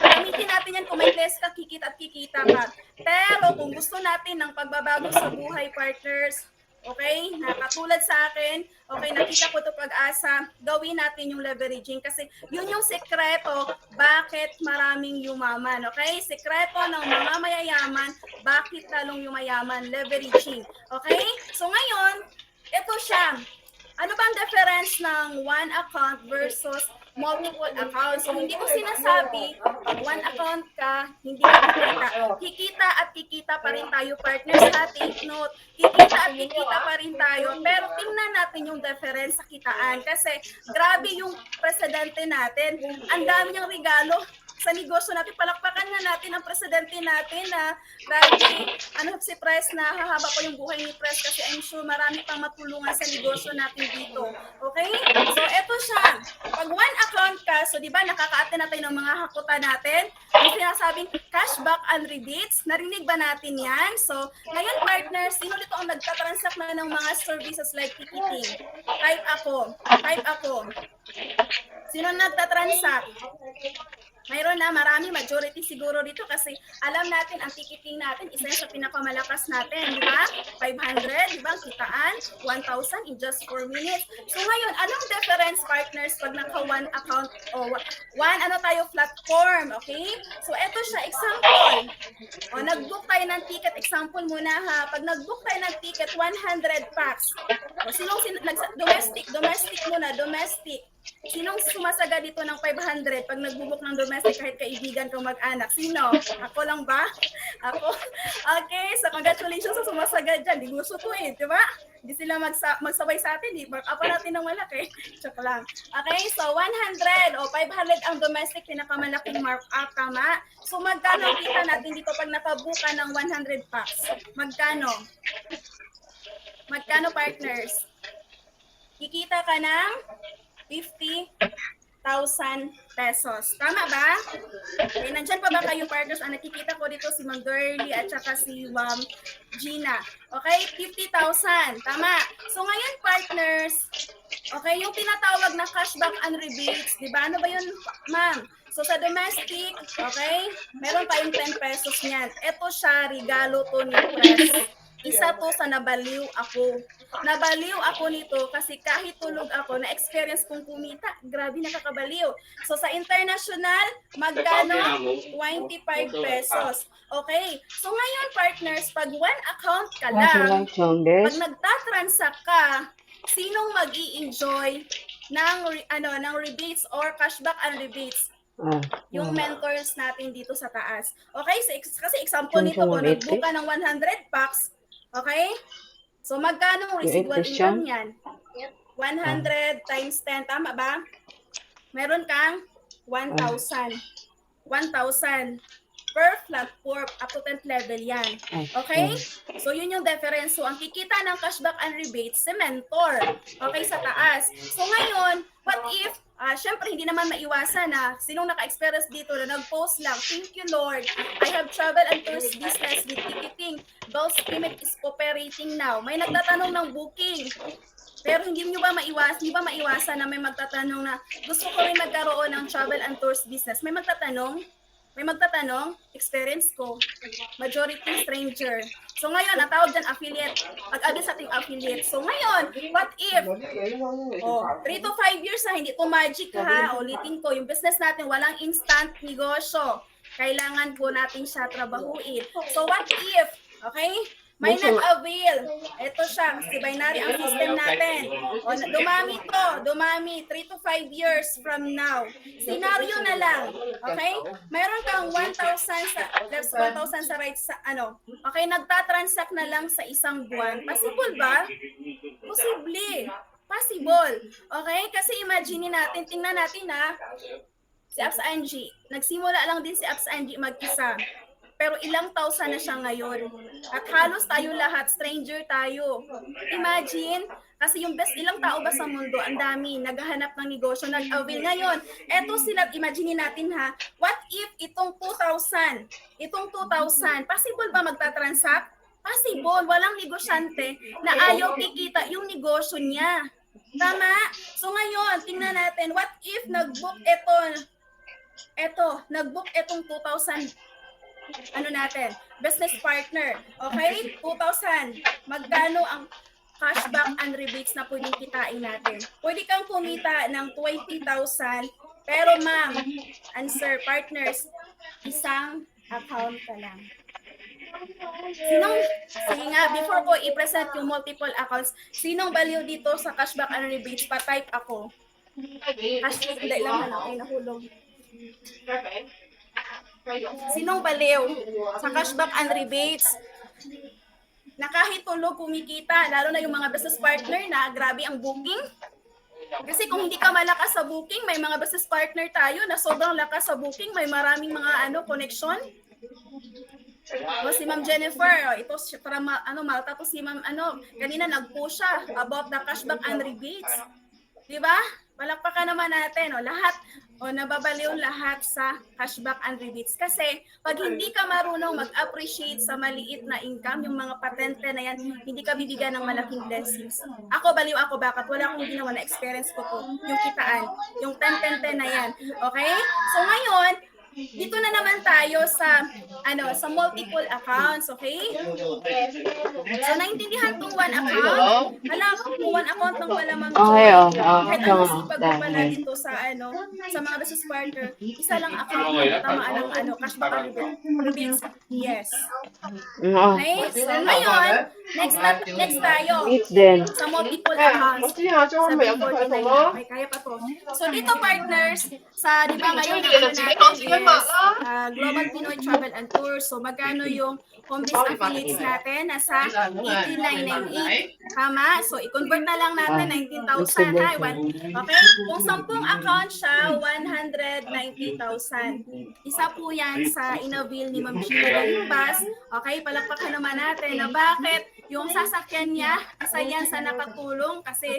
Gamitin natin yan kung may less ka, kikita at kikita ka. Pero kung gusto natin ng pagbabago sa buhay, partners, okay, nakatulad sa akin, okay, nakita ko ito pag-asa, gawin natin yung leveraging kasi yun yung sekreto bakit maraming yumaman, okay? Sekreto ng mga mayayaman, bakit lalong yumayaman, leveraging, okay? So ngayon, ito siya. Ano bang difference ng one account versus multiple accounts? So, hindi ko sinasabi, pag one account ka, hindi ka kikita. Kikita at kikita pa rin tayo, partners, ha? Take note. Kikita at kikita pa rin tayo. Pero tingnan natin yung difference sa kitaan. Kasi grabe yung presidente natin. Ang dami niyang regalo sa negosyo natin. Palakpakan nga natin ang presidente natin na grabe, si Press na hahaba pa yung buhay ni Press kasi I'm sure marami pang matulungan sa negosyo natin dito. Okay? So, eto siya. Pag one account ka, so di ba nakaka-attend na tayo ng mga hakutan natin? Yung sinasabing cashback and rebates, narinig ba natin yan? So, ngayon partners, sino dito ang nagtatransact na ng mga services like ticketing? Type ako. Sino nagtatransact? Mayroon na marami, majority siguro dito kasi alam natin ang ticketing natin, isa yan sa pinakamalakas natin, di ba? 500, di ba? Kitaan, 1,000 in just 4 minutes. So ngayon, anong difference partners pag naka one account o one ano tayo platform, okay? So ito siya, example. O nag-book tayo ng ticket, example muna ha. Pag nag-book tayo ng ticket, 100 packs. O domestic muna, domestic. Sinong sumasaga dito ng 500 pag nagbubuk ng domestic kahit kaibigan kang mag-anak? Sino? Ako lang ba? Ako? Okay, so congratulations sa sumasaga dyan. Di gusto ko eh, di ba? Hindi sila magsabay sa atin, di mark up natin ng malaki. Choke lang. Okay, so 100 o 500 ang domestic, pinakamalaking mark up, tama? So magkano kita natin dito pag nakabuka ng 100 packs? Magkano? Magkano partners? Kikita ka ng 50,000 pesos. Tama ba? Okay, nandyan pa ba kayo partners? Ang nakikita ko dito si Ma'am Girlie at saka si Ma'am Gina. Okay, 50,000. Tama. So ngayon partners, okay, yung tinatawag na cashback and rebates, di ba? Ano ba yun, ma'am? So sa domestic, okay, meron tayong 10 pesos niyan. Ito siya, regalo to ni Press. Isa to sa nabaliw ako. Nabaliw ako nito kasi kahit tulog ako, na-experience kong kumita. Grabe, nakakabaliw. So sa international, magkano? 25 pesos. Okay. So ngayon, partners, pag one account ka lang, pag nagtatransact ka, sinong mag-i-enjoy ng rebates or cashback and rebates? Yung mentors natin dito sa taas. Okay? So, kasi example nito, kung nagbuka ng 100 packs, okay? So, magkano ang residual income yan? 100 times 10, tama ba? Meron kang 1,000. 1,000 per platform, up to 10th level yan. Okay? So, yun yung difference. So, ang kikita ng cashback and rebates, si mentor. Okay, sa taas. So, ngayon, what if, syempre, hindi naman maiwasan na sinong naka-experience dito na nag-post lang, thank you, Lord. I have travel and tours business with ticketing. Those payment is cooperating now. May nagtatanong ng booking. Pero hindi ba maiwasan na may magtatanong na gusto ko rin magkaroon ng travel and tours business. May magtatanong, experience ko, majority stranger. So ngayon, ang tawag dyan affiliate, pag-abi sa ating affiliate. So ngayon, what if, 3 to 5 years na hindi to magic ha, ulitin ko, yung business natin walang instant negosyo. Kailangan po natin siya trabahuin. So what if, okay, may nag-avail. Ito siya, kasi binary ang system natin. O, dumami 3 to 5 years from now. Scenario na lang. Okay? Mayroon kang 1,000 sa right sa ano. Okay, nagtatransact na lang sa isang buwan. Possible ba? Posible. Possible. Okay? Kasi imagine natin, tingnan natin na si Apps Angie. Nagsimula lang din si Apps Angie mag-isa. Pero ilang thousand na siya ngayon. At halos tayo lahat, stranger tayo. Imagine, kasi yung best ilang tao ba sa mundo, ang dami, naghahanap ng negosyo, nag-avail. Ngayon, eto sila, imagine natin ha, what if itong 2,000, possible ba magtatransact? Possible, walang negosyante na ayaw kikita yung negosyo niya. Tama? So ngayon, tingnan natin, what if nag-book nag-book itong 2,000 business partner. Okay? 2,000. Magkano ang cashback and rebates na pwedeng kitain natin? Pwede kang kumita ng 20,000, pero ma'am, answer partners, isang account ka lang. Sige nga, before ko i-present yung multiple accounts, sinong baliw dito sa cashback and rebates? Pa-type ako. Cashback, hindi lang okay, nahulog. Sinong baliw sa cashback and rebates na kahit tulog kumikita, lalo na yung mga business partner na grabe ang booking? Kasi kung hindi ka malakas sa booking, may mga business partner tayo na sobrang lakas sa booking, may maraming mga connection. O si Ma'am Jennifer, ito para Malta to si Ma'am kanina nag-post siya about the cashback and rebates. 'Di ba? Palakpakan naman natin, lahat, nababaliw lahat sa cashback and rebates. Kasi, pag hindi ka marunong mag-appreciate sa maliit na income, yung mga patente na yan, hindi ka bibigyan ng malaking blessings. Ako, baliw ako, bakit? Wala akong ginawa na experience ko to, yung kitaan, yung 10-10-10 na yan. Okay? So, ngayon, dito na naman tayo sa sa multiple accounts, okay? So naintindihan tong one account. Alam kung one account lang pala, Ma'am Okay, Joy. oh. Kahit Ito ang nga. sipag ko pala Dahil. dito sa sa mga business partner, isa lang account na tamaan ng cashback rebates. Yes. Okay? So ngayon, next tayo. Eat then. Sa multiple accounts. Sabi ko, okay, kaya pa to. So dito partners, sa di ba ngayon ang natin is Global Pinoy Travel and Tours. So magkano yung home base affiliates natin? Nasa 18,998. Tama? So i-convert na lang natin 19,000. Okay? Kung 10 account siya, 190,000. Isa po yan sa inavail ni Ma'am Gina Galimbas. Okay? Palakpakan naman natin na bakit yung sasakyan niya, isa yan sa nakatulong kasi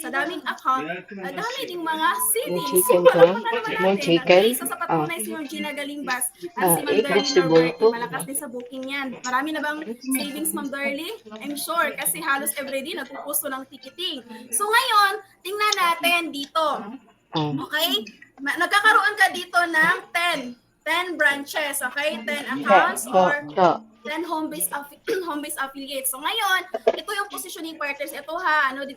sa daming account, dami ding mga savings. Chicken So, ka? palakpakan naman May natin. chicken? Isa sa patunay si Ma'am Gina Galimbas at si Ma'am Eh, Darlie vegetable Nalberti, po. malakas din sa booking yan. Marami na bang savings, Ma'am Darlie? I'm sure kasi halos everyday nagpupusto ng ticketing. So ngayon, tingnan natin dito. Okay? Nagkakaroon ka dito ng 10 branches, okay? 10 accounts or 10 home-based affiliates. So ngayon, ito yung positioning partners. Ito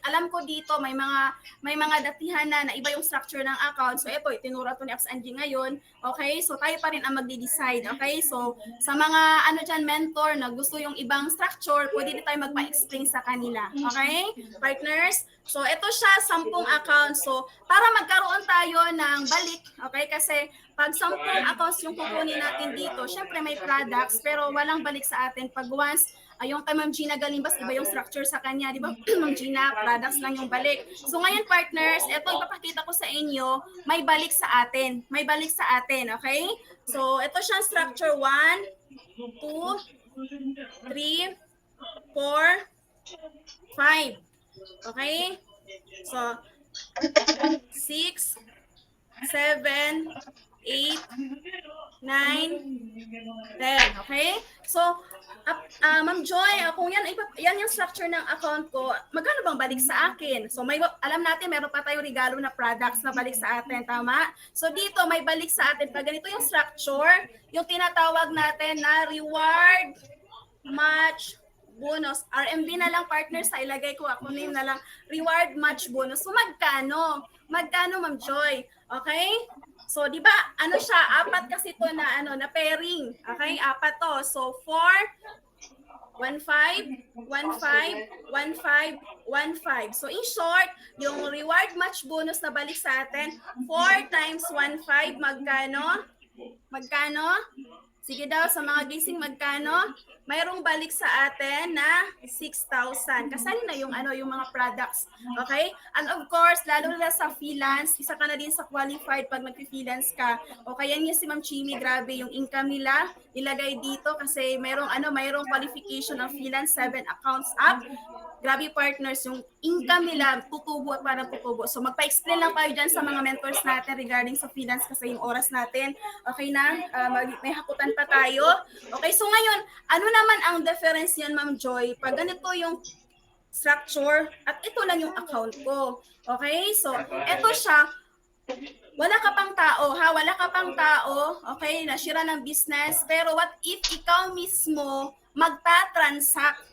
alam ko dito may mga datihan na iba yung structure ng account. So ito, itinura to ni Apps Angie ngayon. Okay? So tayo pa rin ang magde-decide. Okay? So sa mga mentor na gusto yung ibang structure, pwede din tayo magpa-explain sa kanila. Okay? Partners? So ito siya, 10 accounts. So para magkaroon tayo ng balik, okay? Kasi pag 10 accounts yung kukunin natin dito, syempre may products pero walang balik sa atin. Pag once, yung kay Ma'am Gina Galimbas, iba yung structure sa kanya, di ba? Ma'am Gina, products lang yung balik. So ngayon partners, ito ipapakita ko sa inyo, may balik sa atin. May balik sa atin, okay? So ito siyang structure 1, 2, 3, 4, 5. Okay? So 6, 7, 8, 9, 10. Okay? So, Ma'am Joy, kung yan yung structure ng account ko, magkano bang balik sa akin? So, alam natin, meron pa tayong regalo na products na balik sa atin. Tama? So, dito, may balik sa atin. Pag ganito yung structure, yung tinatawag natin na reward match bonus. RMB na lang partners, sa ilagay ko ako name na lang, reward match bonus. So magkano? Magkano, Ma'am Joy? Okay? So, di ba, siya, apat kasi to na na pairing. Okay? Apat to. So 4, 1, 5, 1, 5, 1, 5, 1, 5. So in short, yung reward match bonus na balik sa atin, 4 times 1, 5, magkano? Magkano? Sige daw, sa mga gising magkano? Mayroong balik sa atin na 6,000. Kasali na yung yung mga products. Okay? And of course, lalo na sa freelance, isa ka na din sa qualified pag mag-freelance ka. O kaya niya si Ma'am Chimi, grabe yung income nila, ilagay dito kasi mayroong qualification ng freelance, 7 accounts up. Grabe partners, yung income nila tutubo at parang tutubo. So magpa-explain lang tayo dyan sa mga mentors natin regarding sa freelance kasi yung oras natin. Okay na? May hakutan pa tayo. Okay, so ngayon, ano naman ang difference yan, Ma'am Joy? Pag ganito yung structure at ito lang yung account ko. Okay, so ito siya, wala ka pang tao, ha? Wala ka pang tao, okay, nasira ng business. Pero what if ikaw mismo magta-transact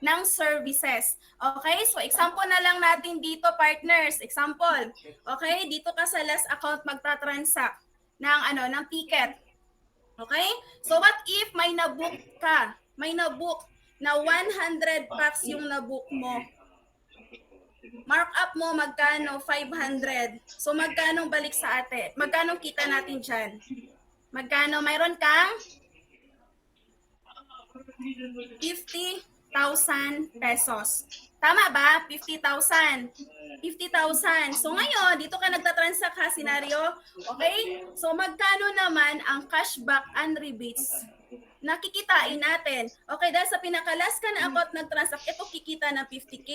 ng services. Okay? So, example na lang natin dito, partners. Example. Okay? Dito ka sa last account magta-transact ng ticket. Okay? So, what if may nabook ka? May nabook na 100 packs yung nabook mo. Markup mo, magkano? 500. So, magkano balik sa atin? Magkano kita natin dyan? Magkano? Mayroon kang 50,000 pesos. Tama ba? 50,000. 50,000. So ngayon, dito ka nagtatransact ha, senaryo. Okay? So magkano naman ang cashback and rebates na kikitain natin? Okay, dahil sa pinakalas ka na account nag-transact, ito kikita ng 50K.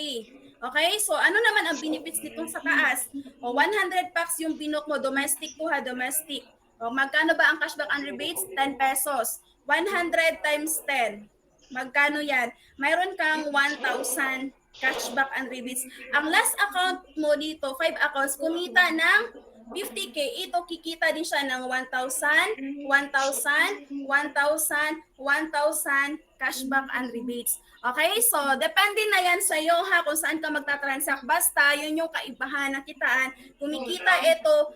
Okay? So ano naman ang benefits nitong sa taas? O 100 packs yung binook mo, domestic to ha, domestic. O magkano ba ang cashback and rebates? 10 pesos. 100 times 10. Magkano yan? Mayroon kang 1,000 cashback and rebates. Ang last account mo dito, 5 accounts, kumita ng 50K, ito kikita din siya ng 1,000, 1,000, 1,000, 1,000 cashback and rebates. Okay, so depende na yan sa iyo ha kung saan ka magta-transact. Basta yun yung kaibahan ng kitaan. Kumikita ito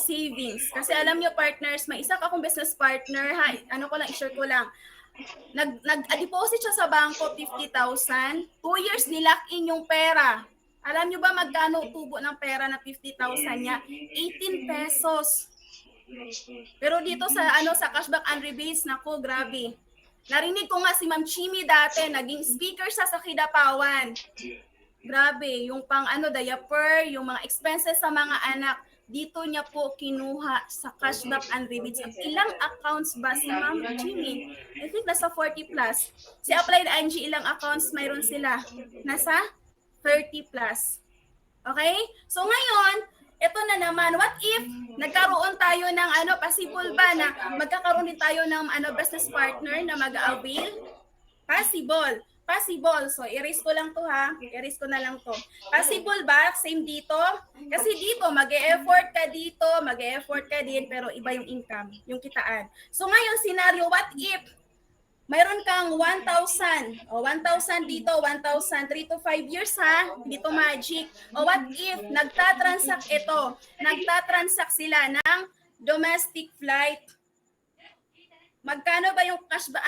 savings. Kasi alam nyo partners, may isa akong business partner ha. Ano ko lang, i-share ko lang. Nag-deposit siya sa bangko 50,000. 2 years nilock in yung pera. Alam nyo ba magkano tubo ng pera na 50,000 niya? 18 pesos. Pero dito sa sa cashback and rebates, nako, grabe. Narinig ko nga si Ma'am Chimi dati, naging speaker sa Kidapawan. Grabe, yung pang diaper, yung mga expenses sa mga anak, dito niya po kinuha sa cashback and rebates. Ilang accounts ba si Ma'am Chimi? I think nasa 40 plus. Si Applied Angie, ilang accounts mayroon sila? Nasa 30 plus. Okay? So ngayon, ito na naman, what if nagkaroon tayo ng possible ba na magkakaroon din tayo ng business partner na mag-avail? Possible. Possible. So, erase ko lang to ha. Erase ko na lang to. Possible ba? Same dito? Kasi dito, mag-e-effort ka dito, mag-e-effort ka din, pero iba yung income, yung kitaan. So, ngayon, scenario, what if mayroon kang 1,000. O, 1,000 dito, 1,000. 3 to 5 years ha. Dito magic. O, what if nagtatransact ito? Nagtatransact sila ng domestic flight. Magkano ba yung cashback,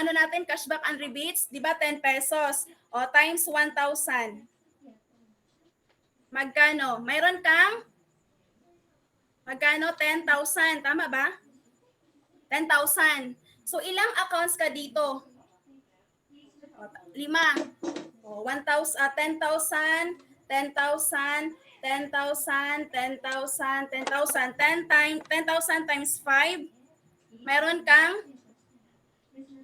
cashback and rebates? Di ba 10 pesos? O, times 1,000. Magkano? Mayroon kang? Magkano? 10,000. Tama ba? 10,000. So, ilang accounts ka dito? 5. 1,000, 10,000, 10,000, 10,000, 10,000, 10,000, 10,000 times 5. Meron kang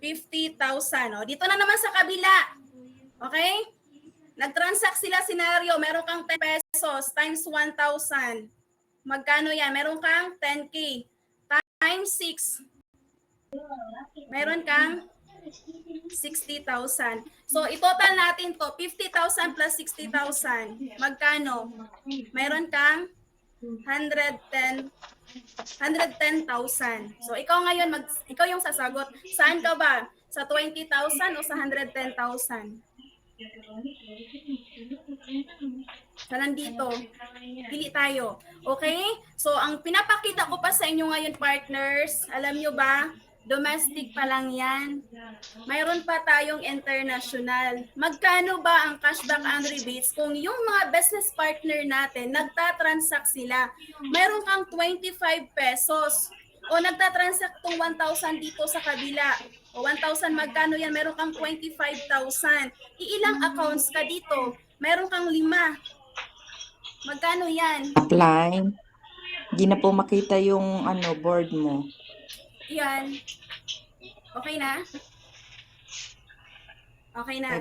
50,000. Dito na naman sa kabila. Okay? Nag-transact sila scenario. Meron kang 10 pesos times 1,000. Magkano yan? Meron kang 10K times 6. Meron kang 60,000. So, itotal natin to. 50,000 plus 60,000. Magkano? Meron kang 110,000. So, ikaw ngayon, ikaw yung sasagot. Saan ka ba? Sa 20,000 o sa 110,000? Sa nandito. Pili tayo. Okay? So, ang pinapakita ko pa sa inyo ngayon, partners, alam nyo ba, domestic pa lang yan. Mayroon pa tayong international. Magkano ba ang cashback and rebates kung yung mga business partner natin, nagtatransact sila? Mayroon kang 25 pesos. O nagtatransact tong 1,000 dito sa kabila. O 1,000 magkano yan? Meron kang 25,000. Iilang accounts ka dito? Meron kang 5. Magkano yan? Apply. Hindi na po makita yung board mo. Yan. Okay na? Okay na.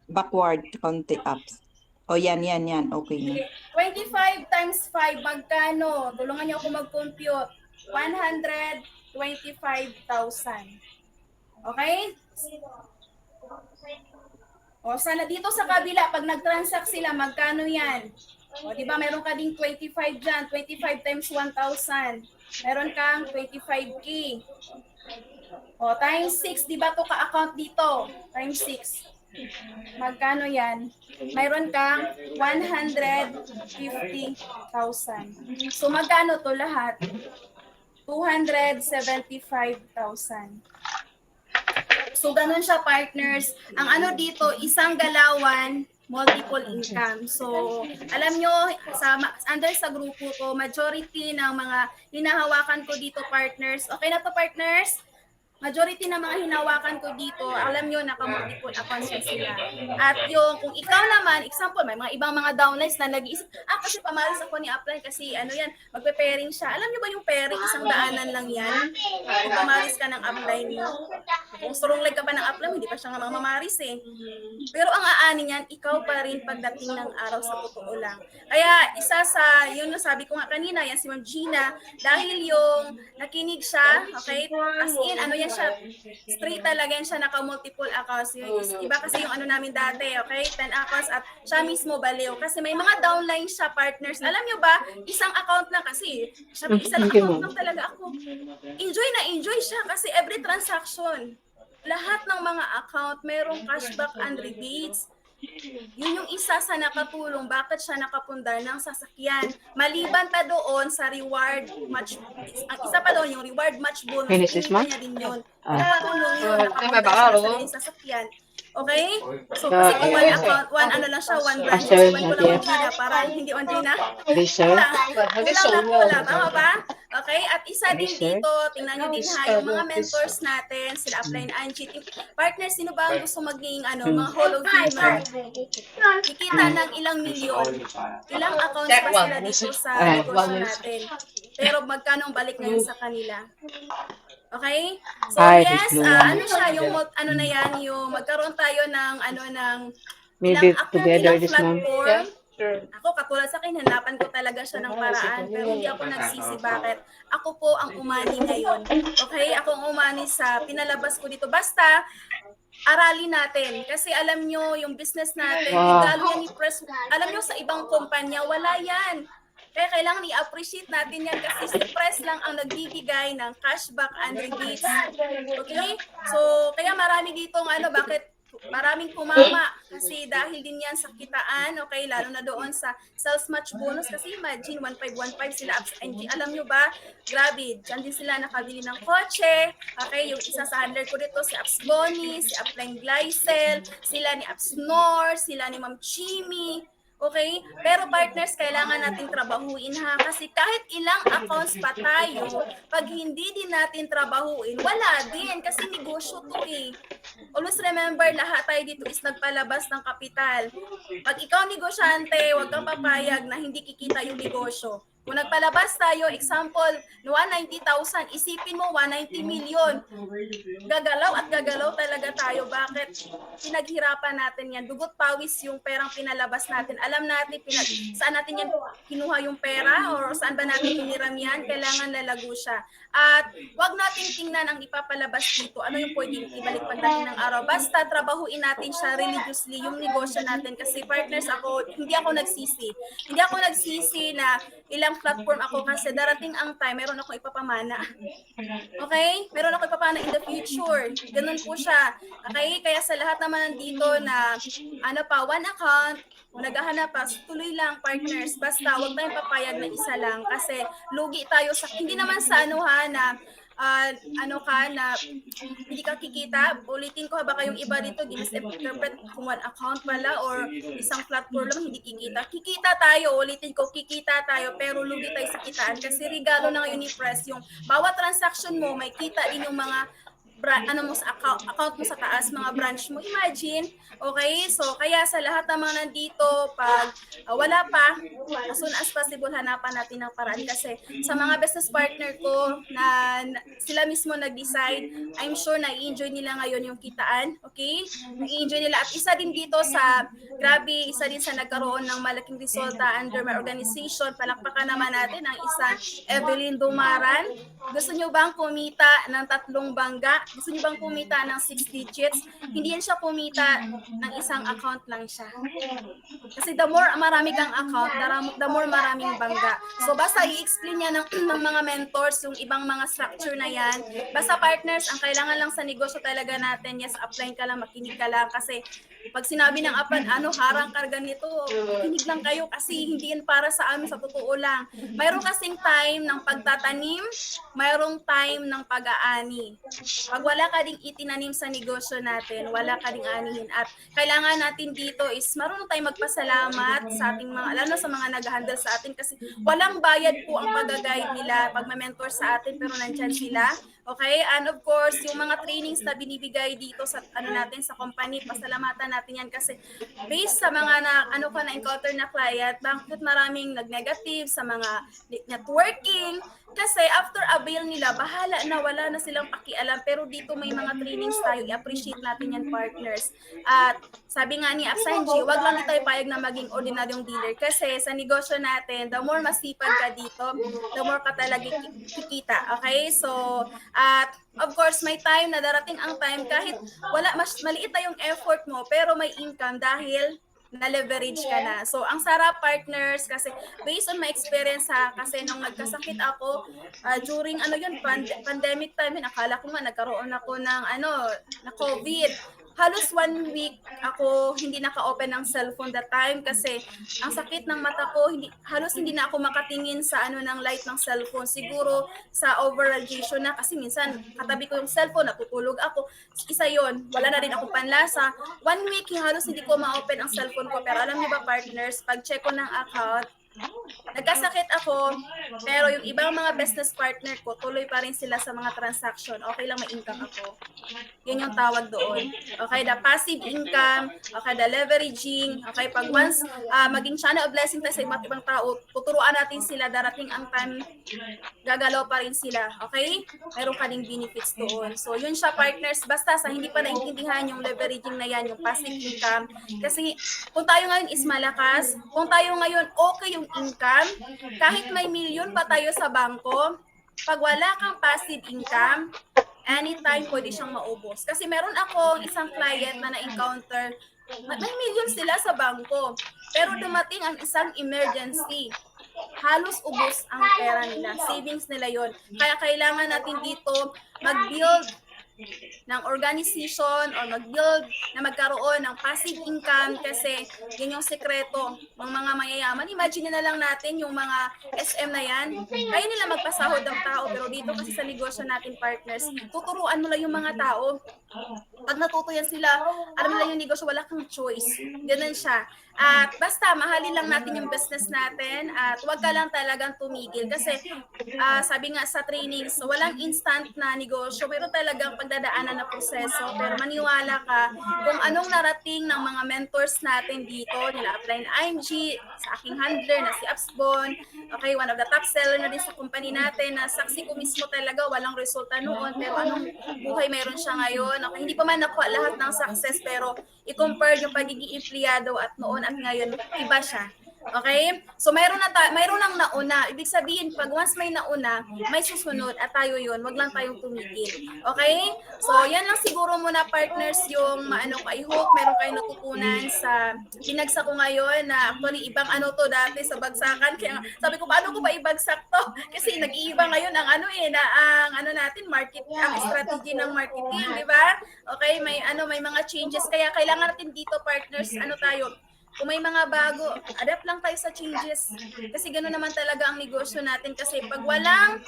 Backward konti ups. O yan. Okay na. 25 times 5, magkano? Tulungan niyo ako mag-compute. 125,000. Okay? O sana dito sa kabila, pag nag-transact sila, magkano yan? O di ba meron ka ding 25 dyan. 25 times 1,000. Meron kang 25K. O times 6, di ba to ka-account dito? Times 6. Magkano yan? Mayroon kang 150,000. So magkano to lahat? 275,000. So ganun siya, partners. Ang dito, isang galawan, multiple income. So alam nyo, under sa grupo ko, majority ng mga hinahawakan ko dito, partners. Okay na to, partners? Majority ng mga hinawakan ko dito, alam nyo, naka-multiple accounts sila. At yung, kung ikaw naman, example, may mga ibang mga downlines na nag-iisip, kasi pamalis ako ni upline kasi magpe-pairing siya. Alam nyo ba yung pairing, isang daanan lang yan? Kung pamalis ka ng upline mo. Kung strong leg ka pa ng upline, hindi pa siya nga mamamaris eh. Pero ang aani niyan, ikaw pa rin pagdating ng araw sa totoo lang. Kaya isa sa, yun nasabi ko nga kanina, yan si Ma'am Gina, dahil yung nakinig siya, okay, as in, yan yan siya, straight talaga yan siya, naka-multiple accounts. Yung iba kasi yung ano namin dati, okay? 10 accounts at siya mismo baliw. Kasi may mga downline siya, partners. Alam nyo ba, isang account lang kasi. Sabi, isang account lang talaga ako. Enjoy na enjoy siya kasi every transaction, lahat ng mga account, merong cashback and rebates. Yun yung isa sa nakatulong bakit siya nakapundar ng sasakyan. Maliban pa doon sa reward match, ang isa pa doon yung reward match bonus, Genesis, binigyan ma'am? niya din yun. Ah. Nakatulong yun, nakapundar siya sa sariling sasakyan. Okay? So, kasi kung one account, one ano lang siya, one branch. Sir, Iwan ko lang on Gina para hindi on Gina. Please, sir. Kulang. Tama ba? Okay? At isa din Yes, sir. dito, tingnan nyo din ha, yung mga mentors natin, sila Upline Angie. Partner, sino ba ang gusto maging mga Hall of Famer? Kikita ng ilang milyon. Ilang accounts pa sila dito sa negosyo natin. Pero magkano ang balik ngayon sa kanila? Okay? So Ay, yes, Lord. ano siya yung ano na yan, yung magkaroon tayo ng Maybe ilang together this month. platform. Ako katulad sa akin, hanapan ko talaga siya ng paraan pero hindi ako nagsisi bakit. Ako po ang umani ngayon. Okay? Ako ang umani sa pinalabas ko dito. Basta aralin natin kasi alam nyo yung business natin, regalo yan ni Press. Alam nyo sa ibang kumpanya, wala yan. Kaya kailangan i-appreciate natin yan kasi si Press lang ang nagbibigay ng cashback and rebates. Okay? So, kaya marami ditong bakit maraming kumama kasi dahil din yan sa kitaan, okay, lalo na doon sa sales match bonus kasi imagine 1515 sila apps NG. Alam nyo ba, grabe, dyan din sila nakabili ng kotse, okay, yung isa sa handler ko dito si Apps Bonnie, si Upline Glycel, sila ni Apps Nor, sila ni Ma'am Chimi. Okay? Pero partners, kailangan natin trabahuin ha. Kasi kahit ilang accounts pa tayo, pag hindi din natin trabahuin, wala din. Kasi negosyo to eh. Always remember, lahat tayo dito is nagpalabas ng kapital. Pag ikaw negosyante, huwag kang papayag na hindi kikita yung negosyo. Kung nagpalabas tayo, example, 190,000, isipin mo 190 million. Gagalaw at gagalaw talaga tayo. Bakit? Pinaghirapan natin yan. Dugot pawis yung perang pinalabas natin. Alam natin saan natin yan kinuha yung pera or saan ba natin hiniram yan. Kailangan lalago siya. At wag natin tingnan ang ipapalabas dito. Ano yung pwedeng ibalik pagdating ng araw. Basta trabahuin natin siya religiously, yung negosyo natin. Kasi partners, hindi ako nagsisi. Hindi ako nagsisi na ilang platform ako kasi darating ang time, meron ako ipapamana. Okay? Meron ako ipapamana in the future. Ganun po siya. Okay? Kaya sa lahat naman nandito na one account, kung naghahanap pa, tuloy lang partners. Basta huwag tayong papayag na isa lang kasi lugi tayo sa, hindi naman sa na na hindi ka kikita. Ulitin ko, baka yung iba dito interpret kung one account pala or isang platform lang hindi kikita. Kikita tayo, ulitin ko, kikita tayo pero lugi tayo sa kitaan kasi regalo na ngayon ni Press yung bawat transaction mo may kita din yung mga mo sa account mo sa taas, mga branch mo. Imagine, okay? So, kaya sa lahat ng mga nandito, pag wala pa, as soon as possible, hanapan natin ng paraan. Kasi sa mga business partner ko na sila mismo nag-decide, I'm sure na i-enjoy nila ngayon yung kitaan. Okay? I-enjoy nila. At isa din dito sa, grabe, isa din sa nagkaroon ng malaking resulta under my organization. Palakpakan naman natin ang isang Evelyn Dumaran. Gusto nyo bang kumita ng 3 bangga? Gusto niyo bang kumita ng 6 digits? Hindi yan siya kumita ng isang account lang siya. Kasi the more marami kang account, the more maraming bangga. So basta i-explain niya ng mga mentors yung ibang mga structure na yan. Basta partners, ang kailangan lang sa negosyo talaga natin, yes, apply ka lang, makinig ka lang. Kasi pag sinabi ng apan, harang karga nito, kinig lang kayo kasi hindi yan para sa amin, sa totoo lang. Mayroon kasing time ng pagtatanim, mayroong time ng pag-aani. Pag wala ka ding itinanim sa negosyo natin, wala ka ding anihin. At kailangan natin dito is marunong tayong magpasalamat sa ating mga, lalo sa mga nag-handle sa atin kasi walang bayad po ang pag-guide nila, pag ma-mentor sa atin pero nandyan sila. Okay? And of course, yung mga trainings na binibigay dito sa natin sa company, pasalamatan natin yan kasi based sa mga na-encounter na client, bakit maraming nag-negative sa mga networking, Kasi after avail nila, bahala na, wala na silang pakialam. Pero dito may mga trainings tayo, i-appreciate natin yan, partners. At sabi nga ni Apsanji, wag lang tayo payag na maging ordinaryong dealer. Kasi sa negosyo natin, the more masipag ka dito, the more ka talaga kikita. Okay? So, at of course, may time na darating ang time kahit mas maliit na yung effort mo, pero may income dahil na-leverage ka na. So, ang sarap, partners, kasi based on my experience kasi nung nagkasakit ako, during pandemic time, akala ko nga nagkaroon ako ng na COVID. Halos 1 week ako hindi naka-open ng cellphone that time kasi ang sakit ng mata ko, halos hindi na ako makatingin sa ng light ng cellphone. Siguro sa over-radiation na kasi minsan katabi ko yung cellphone, natutulog ako. Isa yon, wala na rin ako panlasa. 1 week, halos hindi ko ma-open ang cellphone ko. Pero alam niyo ba, partners, pag check ko ng account, nagkasakit ako, pero yung ibang mga business partner ko, tuloy pa rin sila sa mga transaction. Okay lang, may income ako. Yun yung tawag doon. Okay, the passive income, okay, the leveraging, okay, pag once maging channel of blessing tayo sa iba't ibang tao, tuturuan natin sila, darating ang time, gagalaw pa rin sila. Okay? Meron ka ding benefits doon. So, yun siya, partners. Basta sa hindi pa naintindihan yung leveraging na yan, yung passive income. Kasi kung tayo ngayon is malakas, kung tayo ngayon okay yung income, kahit may milyon pa tayo sa bangko, pag wala kang passive income, anytime pwede siyang maubos. Kasi meron akong isang client na na-encounter, may milyon sila sa bangko, pero dumating ang isang emergency. Halos ubos ang pera nila. Savings nila yon. Kaya kailangan natin dito mag-build ng organization or mag-build na magkaroon ng passive income kasi yun yung sekreto ng mga mayayaman. Imagine na lang natin yung mga SM na yan. Kaya nila magpasahod ng tao pero dito kasi sa negosyo natin, partners, tuturuan mo lang yung mga tao. Pag natuto yan sila, alam nila yung negosyo, wala kang choice. Ganun siya. At basta, mahalin lang natin yung business natin at huwag ka lang talagang tumigil. Kasi sabi nga sa training, so walang instant na negosyo. Meron talagang pagdadaanan na proseso. Pero maniwala ka kung anong narating ng mga mentors natin dito, nila Upline IMG, sa aking handler na si Upsbon, okay, one of the top seller na din sa company natin, na saksi ko mismo talaga, walang resulta noon, pero anong buhay meron siya ngayon. Okay, hindi pa man nakuha lahat ng success, pero i-compare yung pagiging empleyado at noon at ngayon, iba siya. Okay? So mayroon nang nauna. Ibig sabihin, pag once may nauna, may susunod at tayo yun. Wag lang tayong tumigil. Okay? So yan lang siguro muna, partners, yung I hope meron kayong natutunan sa binagsak ko ngayon na actually ibang to dati sa bagsakan. Kaya sabi ko, paano ko ba ibagsak to? Kasi nag-iiba ngayon ang natin, ang strategy ng marketing, di ba? Okay, may mga changes. Kaya kailangan natin dito, partners, tayo, kung may mga bago, adapt lang tayo sa changes. Kasi gano'n naman talaga ang negosyo natin. Kasi kung walang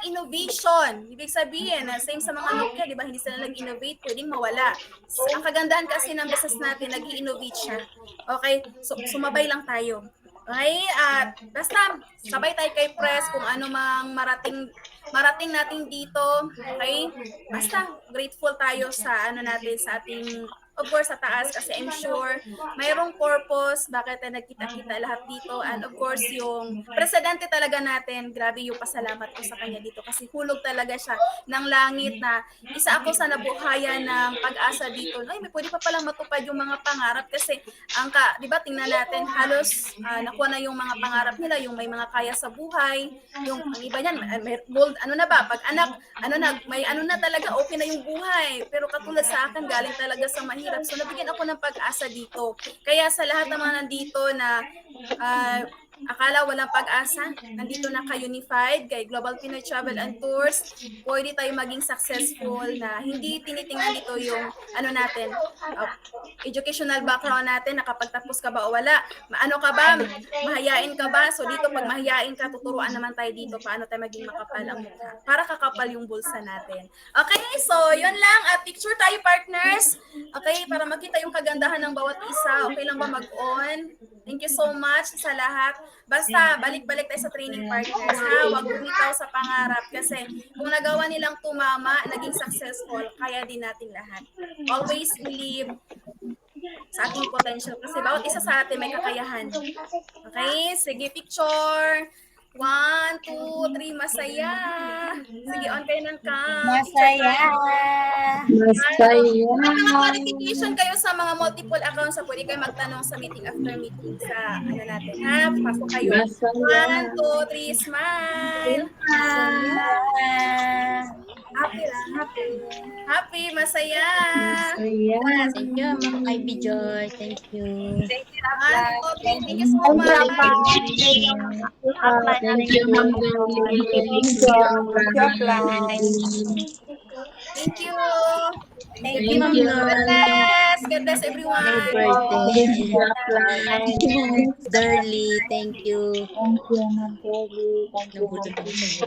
innovation, ibig sabihin, same sa mga Nokia, di ba, hindi sila nag-innovate, pwedeng mawala. So, ang kagandahan kasi ng business natin, nag-i-innovate siya. Okay? So, sumabay lang tayo. Okay? At basta, sabay tayo kay Press kung ano mang marating natin dito. Okay? Basta, grateful tayo sa natin, sa ating, of course, sa taas, kasi I'm sure mayroong purpose bakit nagkita-kita lahat dito. And of course, yung presidente talaga natin, grabe yung pasalamat ko sa kanya dito kasi hulog talaga siya ng langit na isa ako sa nabuhayan ng pag-asa dito. Ay, may pwede pa palang matupad yung mga pangarap kasi di ba, tingnan natin, halos nakuha na yung mga pangarap nila, yung may mga kaya sa buhay, yung ang iba niyan, may gold, pag anak, may na talaga, okay na yung buhay. Pero katulad sa akin, galing talaga sa mahirap. So, nabigyan ako ng pag-asa dito. Kaya sa lahat ng mga nandito na akala walang pag-asa, nandito na ka-Unified, kay Global Pinoy Travel and Tours, pwede tayo maging successful na hindi tinitingnan dito yung natin, educational background natin, nakapagtapos ka ba o wala, ka ba, mahayain ka ba, so dito pag mahayain ka, tuturuan naman tayo dito paano tayo maging makapal ang mukha, para kakapal yung bulsa natin. Okay, so yun lang, at picture tayo, partners, okay, para makita yung kagandahan ng bawat isa. Okay lang ba mag-on? Thank you so much sa lahat. Basta, balik-balik tayo sa training, partners, ha? Huwag bumitaw sa pangarap kasi kung nagawa nilang tumama, naging successful, kaya din natin lahat. Always believe sa ating potential kasi bawat isa sa atin may kakayahan. Okay? Sige, picture. 1, 2, 3, masaya. Sige, on kayo ng cam. Masaya. Masaya. May mga clarification kayo sa mga multiple accounts, so pwede kayo magtanong sa meeting after meeting sa ano natin, ha? Pasok kayo. Masaya. 1, 2, 3, smile. Happy lang, happy. Happy, masaya. Masaya. Thank you, Ma'am Ivy Joy. Thank you. Thank you so much. Thank you, Ma'am Darlene. Thank you. Thank you, Ma'am Nor. God bless everyone. Happy birthday. Darly, thank you. Thank you, Ma'am Kelly. Thank you, Ma'am Nabulog ko sa